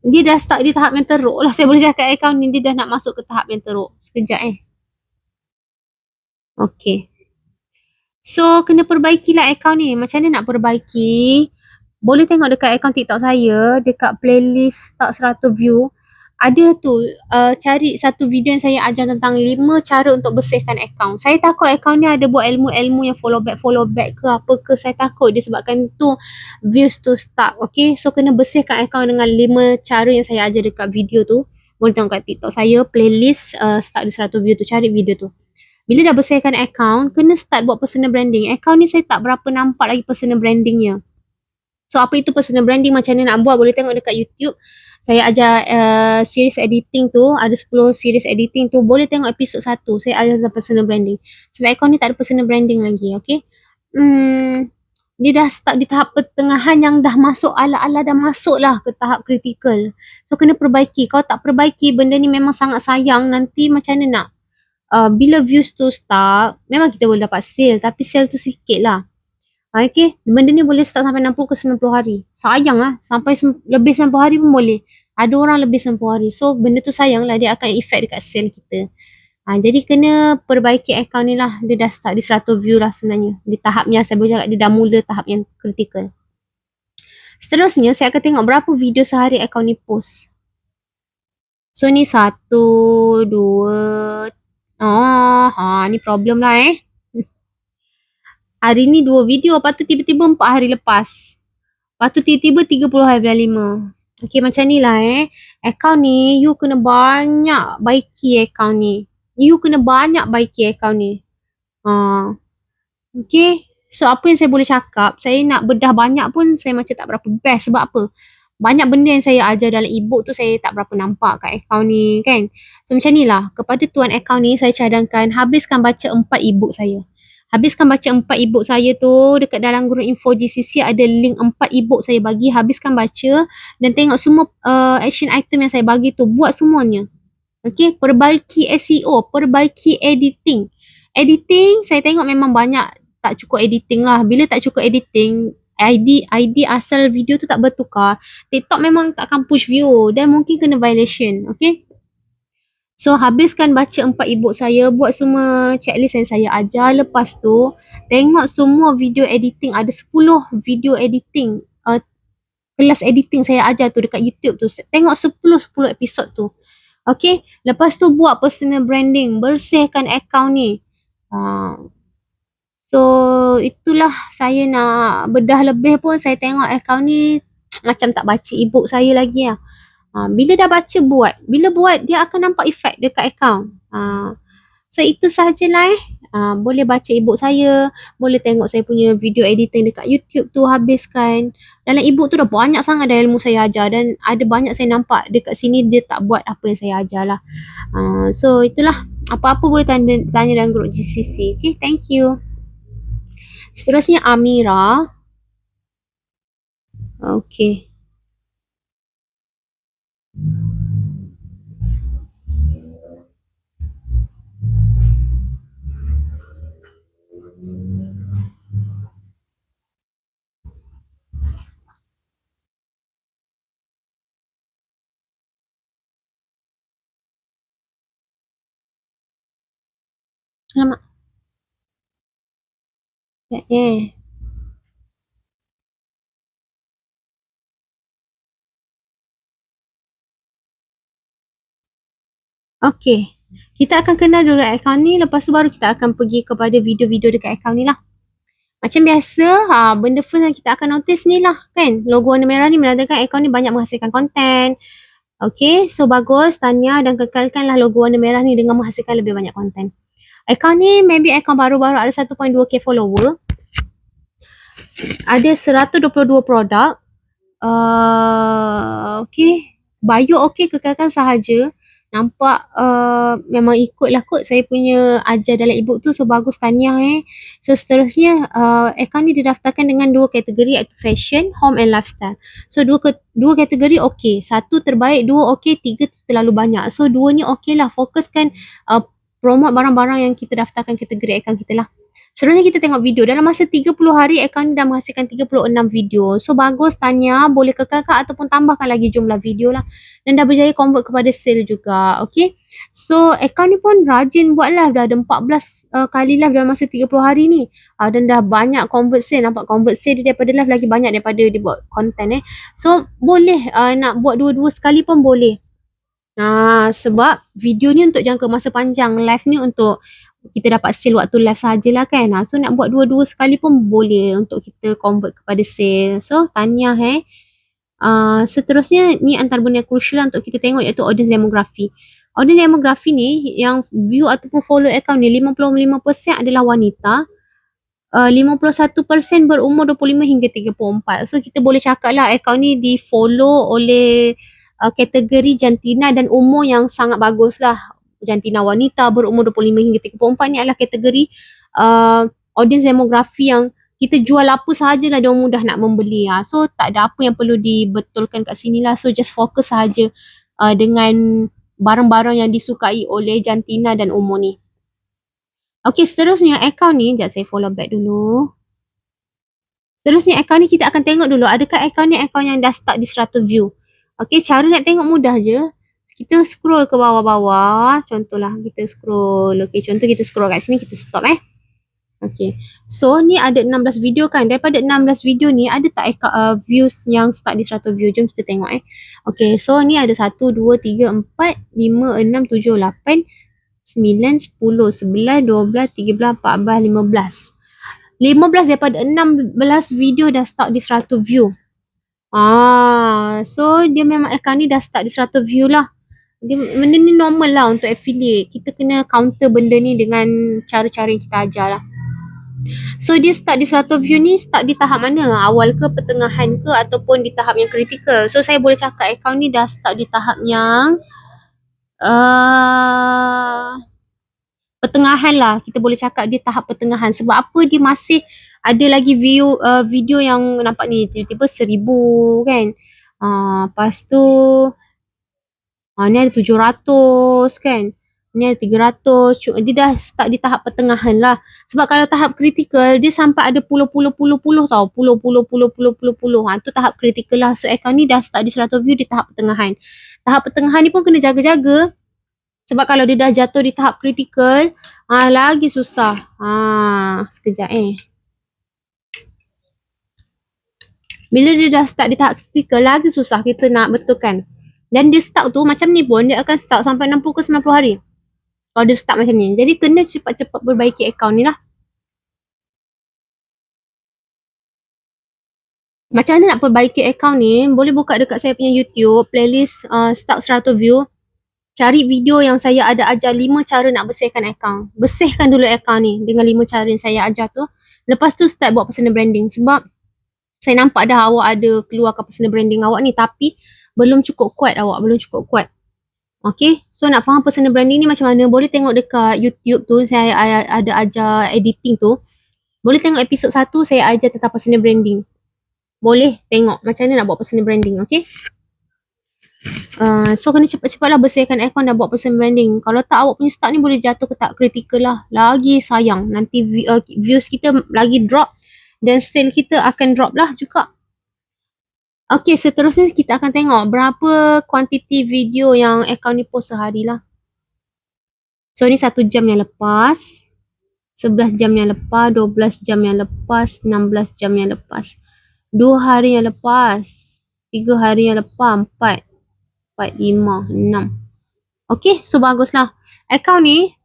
dia dah start di tahap yang teruk lah. Saya boleh cakap akaun ni dia dah nak masuk ke tahap yang teruk. Sekejap Okay, so kena perbaikilah akaun ni. Macam mana nak perbaiki? Boleh tengok dekat akaun TikTok saya, dekat playlist start 100 view, ada tu cari satu video yang saya ajar tentang 5 cara untuk bersihkan akaun. Saya takut akaun ni ada buat ilmu-ilmu yang follow back ke apa ke. Saya takut disebabkan tu views tu stuck. Okay, so kena bersihkan akaun dengan 5 cara yang saya ajar dekat video tu. Boleh tengok kat TikTok saya, playlist start di 100 view tu, cari video tu. Bila dah bersihkan akaun, kena start buat personal branding. Akaun ni saya tak berapa nampak lagi personal brandingnya. So apa itu personal branding, macam mana nak buat, boleh tengok dekat YouTube. Saya ajar series editing tu, ada 10 series editing tu, boleh tengok episod 1. Saya ajar tentang personal branding. Sebab akaun ni tak ada personal branding lagi, okay. Dia dah start di tahap pertengahan yang dah masuk, ala-ala dah masuk lah ke tahap kritikal. So kena perbaiki. Kalau tak perbaiki, benda ni memang sangat sayang. Nanti macam mana nak, bila views tu start, memang kita boleh dapat sale, tapi sale tu sikit lah. Okay, benda ni boleh start sampai 60 ke 90 hari. Sayang lah, sampai lebih 90 hari pun boleh. Ada orang lebih 90 hari. So, benda tu sayang lah, dia akan efek dekat sale kita. Jadi, kena perbaiki akaun ni lah. Dia dah start di 100 view lah sebenarnya. Di tahap yang saya boleh cakap, dia dah mula tahap yang kritikal. Seterusnya, saya akan tengok berapa video sehari akaun ni post. So, ni 1, 2. Ni problem lah Hari ni 2 video, lepas tu tiba-tiba 4 hari lepas. Lepas tu tiba-tiba 30 hari bulan 5. Okay, macam ni lah akaun ni, you kena banyak baiki akaun ni. Okay, so apa yang saya boleh cakap, saya nak bedah banyak pun saya macam tak berapa best. Sebab apa? Banyak benda yang saya ajar dalam e-book tu saya tak berapa nampak kat akaun ni kan. So macam ni lah, kepada tuan akaun ni saya cadangkan habiskan baca 4 e-book saya. Habiskan baca 4 ebook saya tu. Dekat dalam grup info GCC ada link 4 ebook saya bagi. Habiskan baca dan tengok semua action item yang saya bagi tu. Buat semuanya. Okay, perbaiki SEO, perbaiki editing. Editing, saya tengok memang banyak tak cukup editing lah. Bila tak cukup editing, ID asal video tu tak bertukar, TikTok memang tak akan push view dan mungkin kena violation. Okay. So, habiskan baca 4 ebook saya, buat semua checklist yang saya ajar. Lepas tu, tengok semua video editing. Ada 10 video editing, kelas editing saya ajar tu dekat YouTube tu. Tengok 10 episod tu. Okay, lepas tu buat personal branding, bersihkan akaun ni. So, itulah saya nak bedah lebih pun saya tengok akaun ni macam tak baca ebook saya lagi lah. Bila dah baca buat, bila buat dia akan nampak efek dekat akaun. So, itu sahajalah boleh baca ebook saya, boleh tengok saya punya video editing dekat YouTube tu, habiskan. Dalam ebook tu dah banyak sangat dah ilmu saya ajar dan ada banyak saya nampak dekat sini dia tak buat apa yang saya ajar lah. So, itulah. Apa-apa boleh tanya dalam grup GCC. Okay, thank you. Seterusnya Amira. Okay. Selamat. Okay. Kita akan kenal dulu akaun ni, lepas tu baru kita akan pergi kepada video-video dekat akaun ni lah. Macam biasa, benda first yang kita akan notice ni lah kan. Logo warna merah ni menandakan akaun ni banyak menghasilkan konten. Okay, so bagus. Tanya dan kekalkanlah logo warna merah ni dengan menghasilkan lebih banyak konten. Akaun ni maybe akaun baru-baru ada 1.2k follower. Ada 122 produk. Okay. Bio okay, kekalkan sahaja. Nampak memang ikutlah kot saya punya ajar dalam ebook tu. So bagus, tahniah So seterusnya akaun ni didaftarkan dengan 2 kategori iaitu fashion, home and lifestyle. So dua kategori okay. 1 terbaik, 2 okay, 3 tu terlalu banyak. So 2 ni okay lah. Fokuskan promote barang-barang yang kita daftarkan kategori akaun kita lah. Seterusnya kita tengok video. Dalam masa 30 hari akaun ni dah menghasilkan 36 video. So bagus, tanya. Boleh kekalkan ataupun tambahkan lagi jumlah video lah. Dan dah berjaya convert kepada sale juga. Okay. So akaun ni pun rajin buat live. Dah ada 14 kali live dalam masa 30 hari ni. Dan dah banyak convert sale. Nampak convert sale dia daripada live lagi banyak daripada dia buat content So boleh nak buat dua-dua sekali pun boleh. Sebab video ni untuk jangka masa panjang. Live ni untuk kita dapat sale waktu live sahajalah kan. So nak buat dua-dua sekali pun boleh untuk kita convert kepada sale. So tahniah seterusnya ni antara benda yang crucial untuk kita tengok iaitu audience demografi. Audience demografi ni yang view ataupun follow account ni 55% adalah wanita. 51% berumur 25 hingga 34. So kita boleh cakap lah account ni di follow oleh kategori jantina dan umur yang sangat bagus lah. Jantina wanita berumur 25 hingga 34 ni adalah kategori audience demografi yang kita jual apa sahajalah dia mudah nak membeli. So tak ada apa yang perlu dibetulkan kat sini lah. So just fokus sahaja dengan barang-barang yang disukai oleh jantina dan umur ni. Okay, seterusnya akaun ni, sekejap saya follow back dulu. Seterusnya akaun ni kita akan tengok dulu adakah akaun ni akaun yang dah start di 100 view. Okay, cara nak tengok mudah je. Kita scroll ke bawah-bawah. Contohlah kita scroll. Okay, contoh kita scroll kat sini, kita stop Okay, so ni ada 16 video kan. Daripada 16 video ni ada tak views yang start di 100 view. Jom kita tengok Okay, so ni ada 1, 2, 3, 4, 5, 6, 7, 8, 9, 10, 11, 12, 13, 14, 15. 15 daripada 16 video dah start di 100 view. So dia memang akaun ni dah start di 100 view lah. Benda ni normal lah untuk affiliate. Kita kena counter benda ni dengan cara-cara yang kita ajar lah. So dia start di 100 view ni start di tahap mana? Awal ke, pertengahan ke ataupun di tahap yang kritikal? So saya boleh cakap akaun ni dah start di tahap yang pertengahan lah. Kita boleh cakap dia tahap pertengahan. Sebab apa dia masih ada lagi video yang nampak ni tiba-tiba 1,000 kan. Lepas tu ni ada 700 kan. Ni ada 300. Dia dah start di tahap pertengahan lah. Sebab kalau tahap kritikal, dia sampai ada puluh tau. Puluh. Tu tahap kritikal lah. So account ni dah start di 100 view di tahap pertengahan. Tahap pertengahan ni pun kena jaga-jaga. Sebab kalau dia dah jatuh di tahap kritikal, lagi susah. Sekejap Bila dia dah start di tahap kritikal, lagi susah kita nak betulkan. Dan dia stuck tu macam ni pun, dia akan stuck sampai 60 ke 90 hari. Kalau dia stuck macam ni. Jadi kena cepat-cepat perbaiki akaun ni lah. Macam mana nak perbaiki akaun ni, boleh buka dekat saya punya YouTube, playlist stuck 100 view. Cari video yang saya ada ajar 5 cara nak bersihkan akaun. Bersihkan dulu akaun ni dengan 5 cara yang saya ajar tu. Lepas tu start buat personal branding. Sebab saya nampak dah awak ada keluarkan personal branding awak ni, tapi belum cukup kuat awak, belum cukup kuat. Okay, so nak faham personal branding ni macam mana, boleh tengok dekat YouTube tu, saya ada ajar editing tu. Boleh tengok episod 1, saya ajar tentang personal branding. Boleh tengok macam mana nak buat personal branding, okay? So kena cepat-cepat lah bersihkan akaun dah buat personal branding. Kalau tak, awak punya start ni boleh jatuh ke tahap kritikal lah. Lagi sayang, nanti views kita lagi drop dan sale kita akan drop lah juga. Okay, seterusnya kita akan tengok berapa kuantiti video yang akaun ni post sehari lah. So ni 1 jam yang lepas, 11 jam yang lepas, 12 jam yang lepas, 16 jam yang lepas, 2 hari yang lepas, 3 hari yang lepas, 4, 5, 6. Okay, so baguslah. Akaun ni,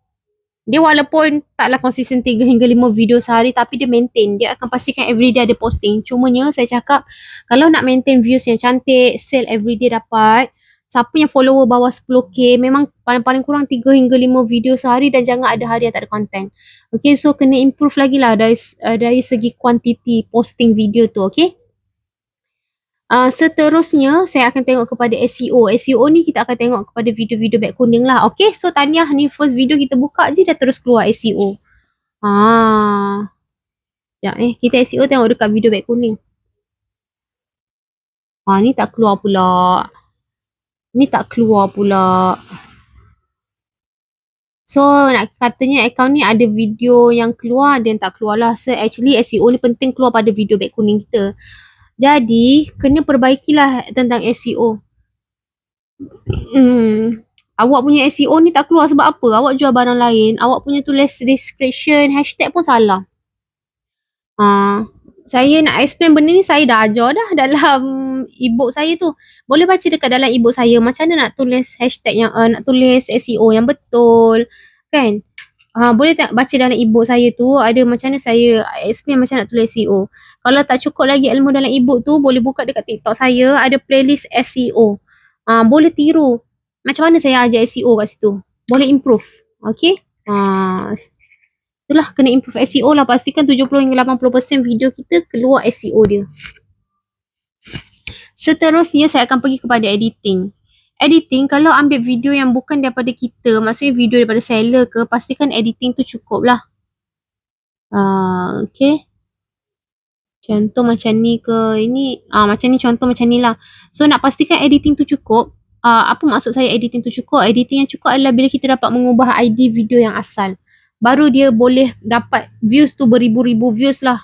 dia walaupun taklah konsisten 3 hingga 5 video sehari, tapi dia maintain. Dia akan pastikan everyday ada posting. Cumanya saya cakap, kalau nak maintain views yang cantik, sale everyday dapat, siapa yang follower bawah 10k, memang paling kurang 3 hingga 5 video sehari dan jangan ada hari yang tak ada content. Okay, so kena improve lagi lah dari segi kuantiti posting video tu, okay. Seterusnya, saya akan tengok kepada SEO. SEO ni kita akan tengok kepada video-video beg kuning lah. Okay, so tahniah ni first video kita buka je dah terus keluar SEO. Sekejap kita SEO tengok dekat video beg kuning. Ni tak keluar pula. So, nak katanya akaun ni ada video yang keluar dan tak keluar lah. So, actually SEO ni penting keluar pada video beg kuning kita. Jadi, kena perbaikilah tentang SEO. Awak punya SEO ni tak keluar sebab apa? Awak jual barang lain, awak punya tulis description, hashtag pun salah. Saya nak explain benda ni, saya dah ajar dah dalam e-book saya tu. Boleh baca dekat dalam e-book saya macam mana nak tulis hashtag yang, nak tulis SEO yang betul, kan? Boleh tak baca dalam e-book saya tu, ada macam mana saya explain macam nak tulis SEO. Kalau tak cukup lagi ilmu dalam e-book tu, boleh buka dekat TikTok saya, ada playlist SEO. Boleh tiru macam mana saya ajar SEO kat situ. Boleh improve. Okay. Itulah, kena improve SEO lah. Pastikan 70 hingga 80% video kita keluar SEO dia. Seterusnya, saya akan pergi kepada editing. Editing, kalau ambil video yang bukan daripada kita, maksudnya video daripada seller ke, pastikan editing tu cukup lah. Okay. Contoh macam ni ke, ini, macam ni contoh macam ni lah. So, nak pastikan editing tu cukup. Apa maksud saya editing tu cukup? Editing yang cukup adalah bila kita dapat mengubah ID video yang asal. Baru dia boleh dapat views tu beribu-ribu views lah.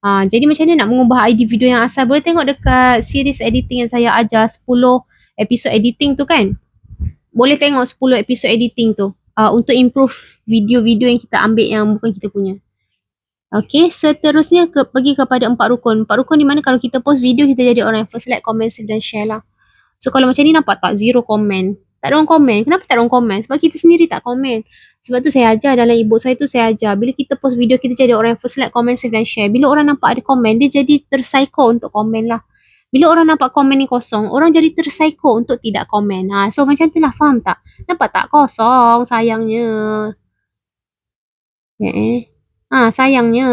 Jadi macam mana nak mengubah ID video yang asal? Boleh tengok dekat series editing yang saya ajar 10 episod editing tu kan. Boleh tengok 10 episod editing tu. Untuk improve video-video yang kita ambil yang bukan kita punya. Okay, seterusnya pergi kepada 4 rukun. 4 rukun di mana kalau kita post video, kita jadi orang yang first like, comment, save dan share lah. So kalau macam ni nampak tak? 0 komen. Tak ada orang komen. Kenapa tak ada orang komen? Sebab kita sendiri tak komen. Sebab tu saya ajar dalam e-book saya tu, saya ajar. Bila kita post video, kita jadi orang yang first like, comment, save dan share. Bila orang nampak ada komen, dia jadi terpsycho untuk komen lah. Bila orang nampak komen ni kosong, orang jadi terpsycho untuk tidak komen. So macam tu lah, faham tak? Nampak tak? Kosong, sayangnya. Sayangnya.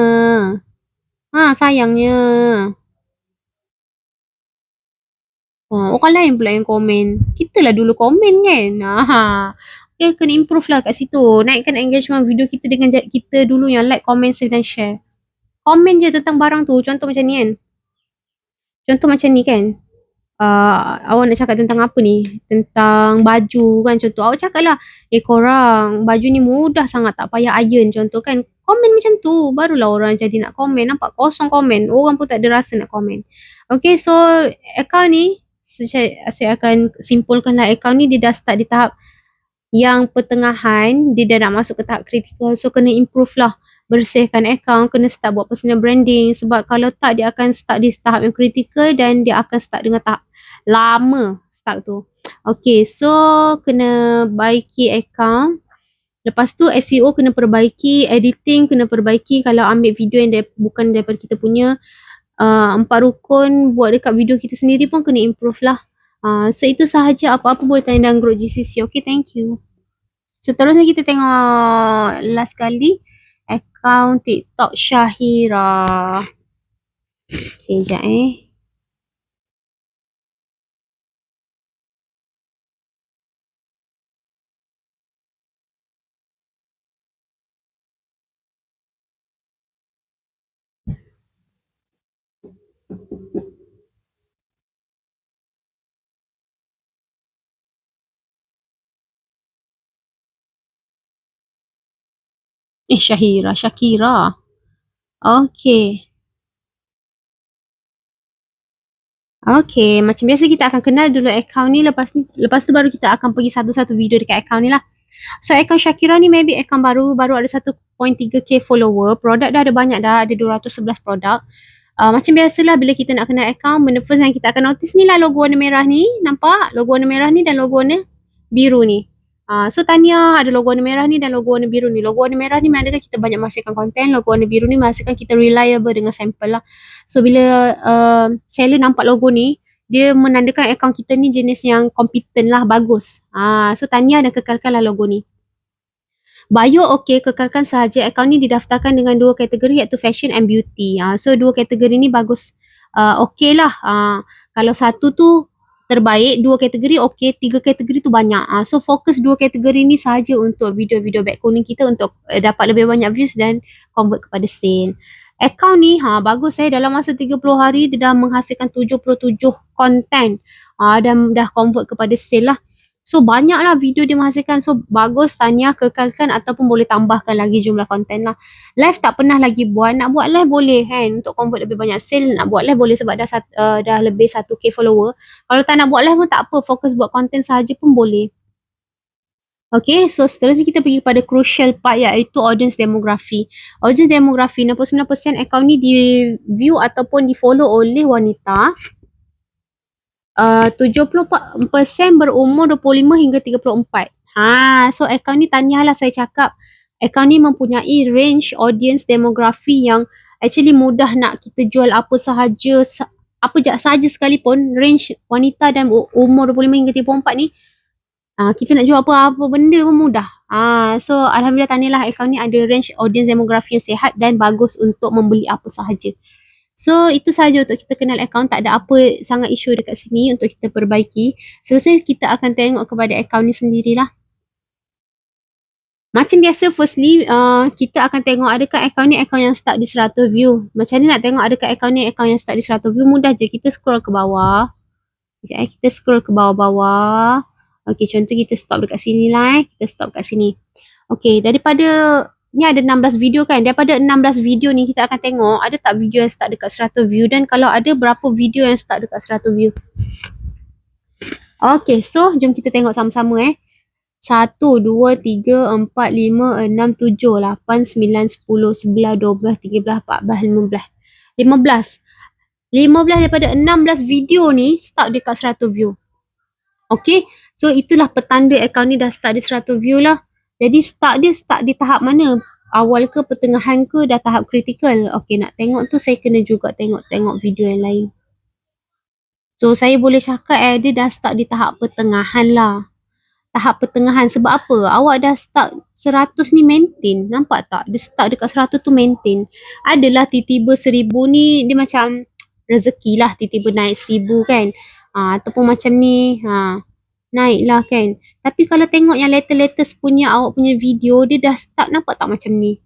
Sayangnya. Orang lain pula yang komen. Kita lah dulu komen kan. Okay, kena improve lah kat situ. Naikkan engagement video kita dengan kita dulu yang like, comment, save dan share. Komen je tentang barang tu. Contoh macam ni kan. Contoh macam ni kan. Awak nak cakap tentang apa ni? Tentang baju kan contoh. Awak cakap lah, korang baju ni mudah sangat tak payah iron contoh kan. Komen macam tu. Barulah orang jadi nak komen. Nampak kosong komen. Orang pun tak ada rasa nak komen. Okay, so account ni, saya akan simpulkanlah account ni dia dah start di tahap yang pertengahan, dia dah nak masuk ke tahap critical. So kena improve lah. Bersihkan account, kena start buat personal branding. Sebab kalau tak, dia akan start di tahap yang critical dan dia akan start dengan tahap lama start tu. Okay, so kena baiki account. Lepas tu SEO kena perbaiki, editing kena perbaiki. Kalau ambil video yang bukan daripada kita punya, 4 rukun buat dekat video kita sendiri pun kena improve lah. So itu sahaja, apa-apa boleh tanya dalam group GCC. Okay, thank you. Seterusnya kita tengok last kali akaun TikTok Syahira. Okay, sekejap Syakira. Okay. Okay, macam biasa kita akan kenal dulu akaun ni, lepas tu baru kita akan pergi satu-satu video dekat akaun ni lah. So akaun Syakira ni maybe akaun baru ada 1.3k follower, produk dah ada banyak dah, ada 211 produk. Macam biasalah bila kita nak kenal akaun, benda first yang kita akan notice ni lah logo warna merah ni, nampak? Logo warna merah ni dan logo warna biru ni. So Tania ada logo warna merah ni dan logo warna biru ni. Logo warna merah ni menandakan kita banyak menghasilkan konten, logo warna biru ni menghasilkan kita reliable dengan sampel lah. So bila seller nampak logo ni, dia menandakan akaun kita ni jenis yang competent lah, bagus. So Tania dan kekalkanlah logo ni. Bio okey, kekalkan sahaja. Akaun ni didaftarkan dengan 2 kategori iaitu fashion and beauty. So 2 kategori ni bagus. Okey lah. Kalau satu tu terbaik, 2 kategori okey, 3 kategori tu banyak. So fokus 2 kategori ni sahaja untuk video-video backcoding kita untuk dapat lebih banyak views dan convert kepada sale. Akaun ni bagus dalam masa 30 hari dia dah menghasilkan 77 konten dan dah convert kepada sale lah. So banyaklah video dia menghasilkan. So bagus, Tania kekalkan ataupun boleh tambahkan lagi jumlah konten lah. Live tak pernah lagi buat, nak buat live boleh kan untuk convert lebih banyak sale. Nak buat live boleh sebab dah lebih 1k follower. Kalau tak nak buat live pun tak apa, fokus buat konten sahaja pun boleh. Okay, so seterusnya kita pergi pada crucial part iaitu audience demography. Audience demography, 69% akaun ni di view ataupun di follow oleh wanita. 70% berumur 25 hingga 34. So akaun ni Tania lah saya cakap. Akaun ni mempunyai range audience demografi yang actually mudah nak kita jual apa sahaja sekalipun. Range wanita dan umur 25 hingga 34 ni, kita nak jual apa benda pun mudah. So Alhamdulillah Tania lah akaun ni ada range audience demografi yang sihat dan bagus untuk membeli apa sahaja. So itu sahaja untuk kita kenal akaun, tak ada apa sangat isu dekat sini untuk kita perbaiki. Seterusnya kita akan tengok kepada akaun ni sendirilah. Macam biasa firstly kita akan tengok adakah akaun ni akaun yang start di 100 view. Macam ni nak tengok adakah akaun ni akaun yang start di 100 view, mudah je, kita scroll ke bawah. Kita scroll ke bawah-bawah. Okay, contoh kita stop dekat sini lah kita stop kat sini. Okay, daripada ni ada 16 video kan. Daripada 16 video ni kita akan tengok ada tak video yang start dekat 100 view dan kalau ada berapa video yang start dekat 100 view. Okay, so jom kita tengok sama-sama 1, 2, 3, 4, 5, 6, 7, 8, 9, 10, 11, 12, 13, 14, 15, 15 daripada 16 video ni start dekat 100 view. Okay, so itulah petanda akaun ni dah start di 100 view lah. Jadi start di tahap mana? Awal ke, pertengahan ke, dah tahap critical? Okay, nak tengok tu saya kena juga tengok video yang lain. So saya boleh cakap dia dah start di tahap pertengahan lah. Tahap pertengahan sebab apa? Awak dah start 100 ni maintain. Nampak tak? Dia start dekat 100 tu maintain. Adalah tiba-tiba 1000 ni dia macam rezeki lah, tiba-tiba naik 1000 kan. Ataupun macam ni. naik lah kan. Tapi kalau tengok yang latest punya awak punya video, dia dah start nampak tak macam ni.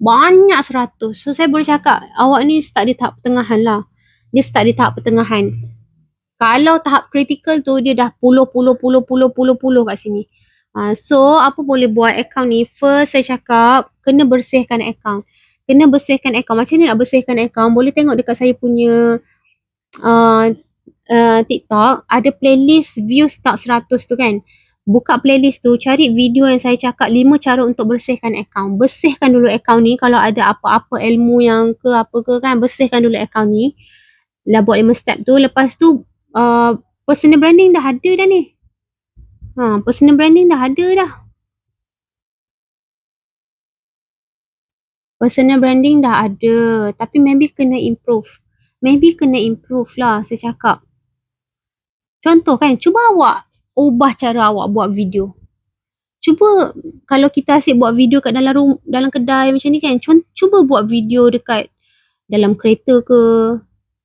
Banyak 100. So saya boleh cakap awak ni start di tahap pertengahan lah. Dia start di tahap pertengahan. Kalau tahap kritikal tu dia dah puluh kat sini. So apa boleh buat account ni? First saya cakap kena bersihkan account. Kena bersihkan account. Macam ni nak bersihkan account? Boleh tengok dekat saya punya uh, TikTok ada playlist views tak 100 tu kan. Buka playlist tu, cari video yang saya cakap 5 cara untuk bersihkan account. Bersihkan dulu account ni kalau ada apa-apa ilmu yang ke apa ke kan, bersihkan dulu account ni. Dah buat 5 step tu, lepas tu personal branding dah ada dah ni. Personal branding dah ada dah. Personal branding dah ada, tapi maybe kena improve. Maybe kena improve lah saya cakap. Contoh kan, cuba awak ubah cara awak buat video. Cuba kalau kita asyik buat video kat dalam kedai macam ni kan, cuba buat video dekat dalam kereta ke.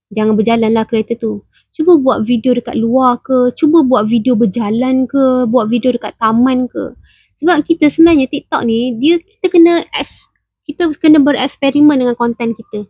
Jangan berjalan lah kereta tu. Cuba buat video dekat luar ke, cuba buat video berjalan ke, buat video dekat taman ke. Sebab kita sebenarnya TikTok ni, kita kena bereksperimen dengan konten kita.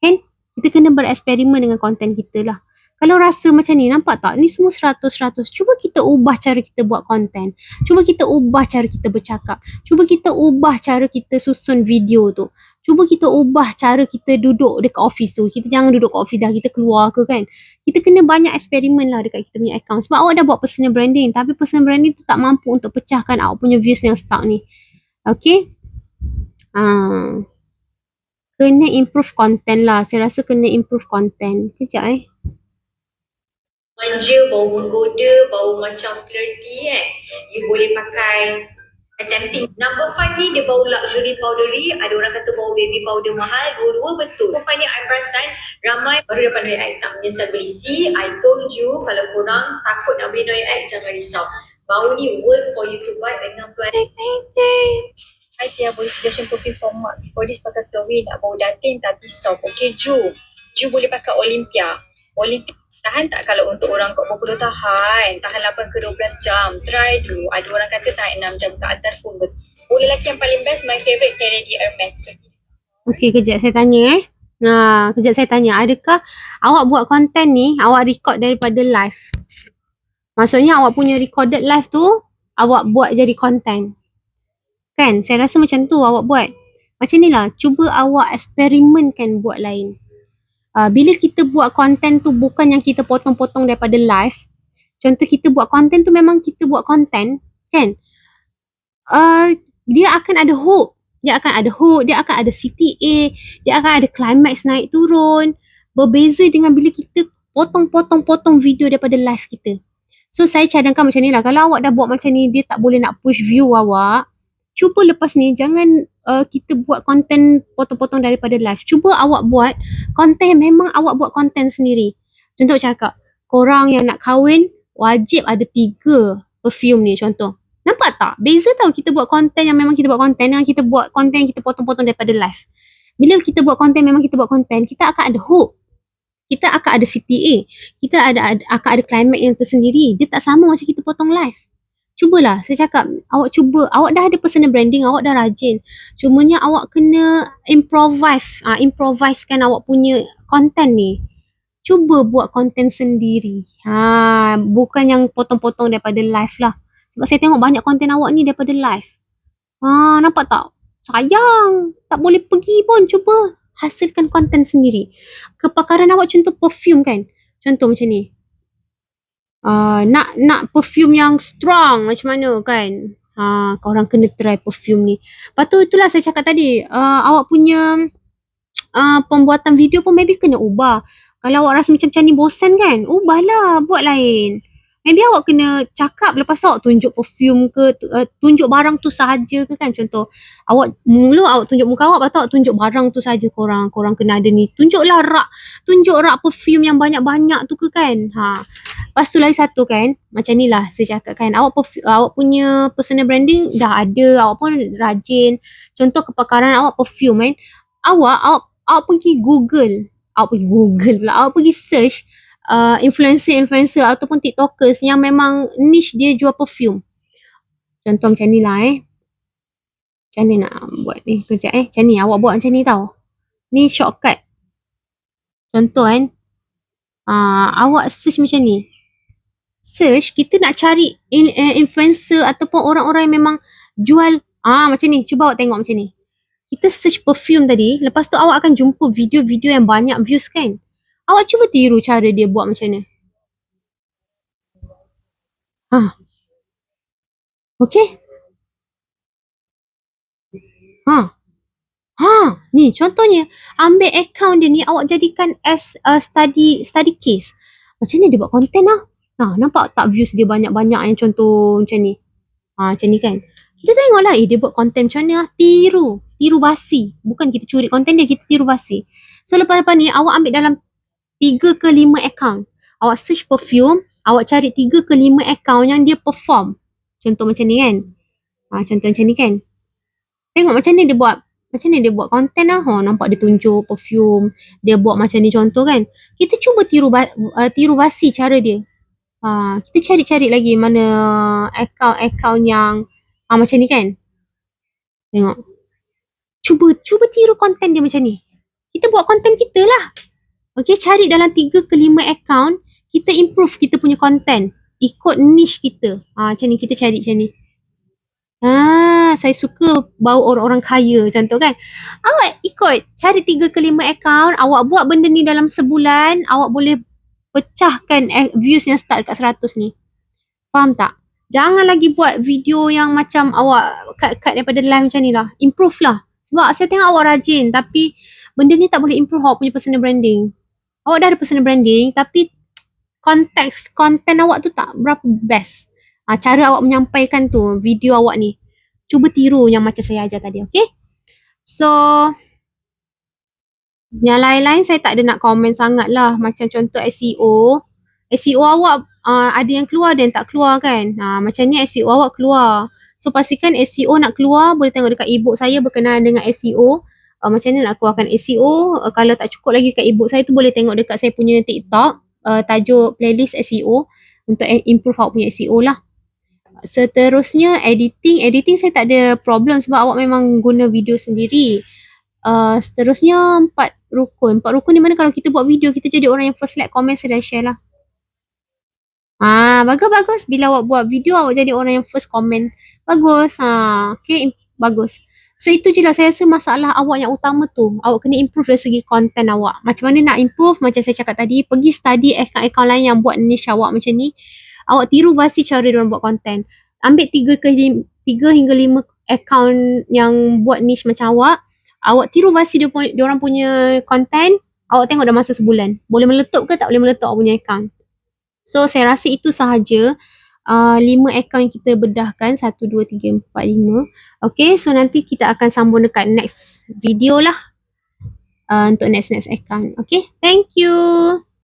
Kan? Kita kena bereksperimen dengan konten kita lah. Kalau rasa macam ni, nampak tak? Ni semua 100-100. Cuba kita ubah cara kita buat konten. Cuba kita ubah cara kita bercakap. Cuba kita ubah cara kita susun video tu. Cuba kita ubah cara kita duduk dekat office tu. Kita jangan duduk kat office dah, kita keluar ke kan. Kita kena banyak eksperimen lah dekat kita punya account. Sebab awak dah buat personal branding. Tapi personal branding tu tak mampu untuk pecahkan awak punya views yang stuck ni. Okay? Kena improve content lah. Saya rasa kena improve content. Kejap manja, bau menggoda, bau macam flirty kan. You boleh pakai attempting. Number 5 ni dia bau luxury powdery. Ada orang kata bau baby powder mahal. Dua-dua betul. Number 5 ni I perasan ramai baru dapat Noya X tak menyesal beli. See, I told you kalau korang takut nak beli Noya X, jangan risau. Bau ni worth for you to buy. 60 I tiada boleh suggestion perfume for Mark. Before this pakai Chloe nak bau datin tapi soft. Okay, Ju boleh pakai Olympia. Tahan tak kalau untuk orang kok berpeluh tahan 8 ke 12 jam. Try dulu. Ada orang kata tahan 6 jam ke atas pun betul. Lelaki yang paling best, my favorite Terry D. Hermes. Okay, kejap saya tanya kejap saya tanya. Adakah awak buat konten ni, awak record daripada live? Maksudnya awak punya recorded live tu, awak buat jadi konten. Kan? Saya rasa macam tu awak buat. Macam ni lah. Cuba awak eksperimenkan buat lain. Bila kita buat konten tu bukan yang kita potong-potong daripada live. Contoh kita buat konten tu memang kita buat konten. Kan? Dia akan ada hook. Dia akan ada CTA. Dia akan ada climax naik turun. Berbeza dengan bila kita potong video daripada live kita. So saya cadangkan macam ni lah. Kalau awak dah buat macam ni, dia tak boleh nak push view awak. Cuba lepas ni jangan kita buat konten potong-potong daripada live. Cuba awak buat konten, memang awak buat konten sendiri. Contoh cakap, korang yang nak kahwin wajib ada 3 perfume ni contoh. Nampak tak? Beza tau kita buat konten yang memang kita buat konten dengan kita buat konten kita potong-potong daripada live. Bila kita buat konten memang kita buat konten, kita akan ada hook. Kita akan ada CTA. Kita akan ada climax yang tersendiri. Dia tak sama macam kita potong live. Cubalah, saya cakap, awak cuba, awak dah ada personal branding, awak dah rajin. Cumanya awak kena improvisekan awak punya konten ni. Cuba buat konten sendiri. Bukan yang potong-potong daripada live lah. Sebab saya tengok banyak konten awak ni daripada live. Nampak tak? Sayang, tak boleh pergi pun. Cuba hasilkan konten sendiri. Kepakaran awak contoh perfume kan? Contoh macam ni. Nak perfume yang strong macam mana kan? Korang kena try perfume ni. Lepas tu itulah saya cakap tadi, awak punya pembuatan video pun maybe kena ubah. Kalau awak rasa macam ni bosan kan, ubahlah, buat lain. Maybe awak kena cakap lepas tu awak tunjuk perfume ke, tunjuk barang tu sahaja ke kan. Contoh, awak tunjuk muka awak, lepas tu awak tunjuk barang tu sahaja korang kena ada ni. Tunjuk rak perfume yang banyak-banyak tu ke kan. Lepas tu lagi satu kan, macam ni lah saya cakap kan, awak punya personal branding dah ada, awak pun rajin. Contoh kepakaran awak perfume kan, awak pergi Google pula, awak pergi search influencer ataupun tiktokers yang memang niche dia jual perfume. Contoh macam ni lah Macam ni nak buat ni. Kejap Macam ni awak buat macam ni tau. Ni shortcut. Contoh awak search macam ni. Search, kita nak cari influencer ataupun orang-orang yang memang jual macam ni. Cuba awak tengok macam ni. Kita search perfume tadi, lepas tu awak akan jumpa video-video yang banyak views kan. Awak cuba tiru cara dia buat macam ni. Okay. Ni contohnya, ambil account dia ni, awak jadikan as a study case. Macam ni dia buat content lah. Nampak tak views dia banyak-banyak yang contoh macam ni. Macam ni kan. Kita tengoklah, dia buat content macam ni lah. Tiru basi. Bukan kita curi content dia, kita tiru basi. So lepas-lepas ni, awak ambil dalam 3 ke 5 account. Awak search perfume, awak cari 3 ke 5 account yang dia perform. Contoh macam ni kan. Contoh macam ni kan. Tengok macam ni dia buat. Macam ni dia buat konten lah. Nampak dia tunjuk perfume. Dia buat macam ni contoh kan. Kita cuba tiru basi cara dia. Kita cari-cari lagi mana account yang macam ni kan. Tengok. Cuba tiru konten dia macam ni. Kita buat konten kita lah. Okay, cari dalam 3 ke 5 account. Kita improve kita punya konten. Ikut niche kita. Macam ni kita cari macam ni. Saya suka bau orang-orang kaya contoh kan. Awak ikut cari 3 ke 5 account, awak buat benda ni dalam sebulan, awak boleh pecahkan views yang start kat 100 ni. Faham tak? Jangan lagi buat video yang macam awak cut daripada live macam ni lah. Improve lah. Sebab saya tengok awak rajin tapi benda ni tak boleh improve awak punya personal branding. Awak dah ada personal branding tapi konteks konten awak tu tak berapa best. Cara awak menyampaikan tu, video awak ni. Cuba tiru yang macam saya ajar tadi, okay? So, yang lain-lain saya tak ada nak komen sangat lah. Macam contoh SEO. SEO awak ada yang keluar, ada yang tak keluar kan? Macam ni SEO awak keluar. So, pastikan SEO nak keluar, boleh tengok dekat e-book saya berkenaan dengan SEO. Macam ni nak keluarkan SEO. Kalau tak cukup lagi dekat e-book saya tu, boleh tengok dekat saya punya TikTok. Tajuk playlist SEO. Untuk improve awak punya SEO lah. Seterusnya editing saya tak ada problem sebab awak memang guna video sendiri. Seterusnya 4 rukun ni mana kalau kita buat video kita jadi orang yang first like, comment, dan share lah. Bagus bila awak buat video awak jadi orang yang first comment. Bagus. Okay, bagus. So itu je lah, saya rasa masalah awak yang utama tu, awak kena improve dari segi content awak. Macam mana nak improve? Macam saya cakap tadi, pergi study account lain yang buat niche awak macam ni. Awak tiru basi cara diorang buat konten. Ambil 3 hingga 5 account yang buat niche macam awak. Awak tiru basi diorang punya konten. Awak tengok dah masa sebulan. Boleh meletup ke tak boleh meletup awak punya account. So, saya rasa itu sahaja 5 account yang kita bedahkan. 1, 2, 3, 4, 5. Okay, so nanti kita akan sambung dekat next video lah. Untuk next account. Okay, thank you.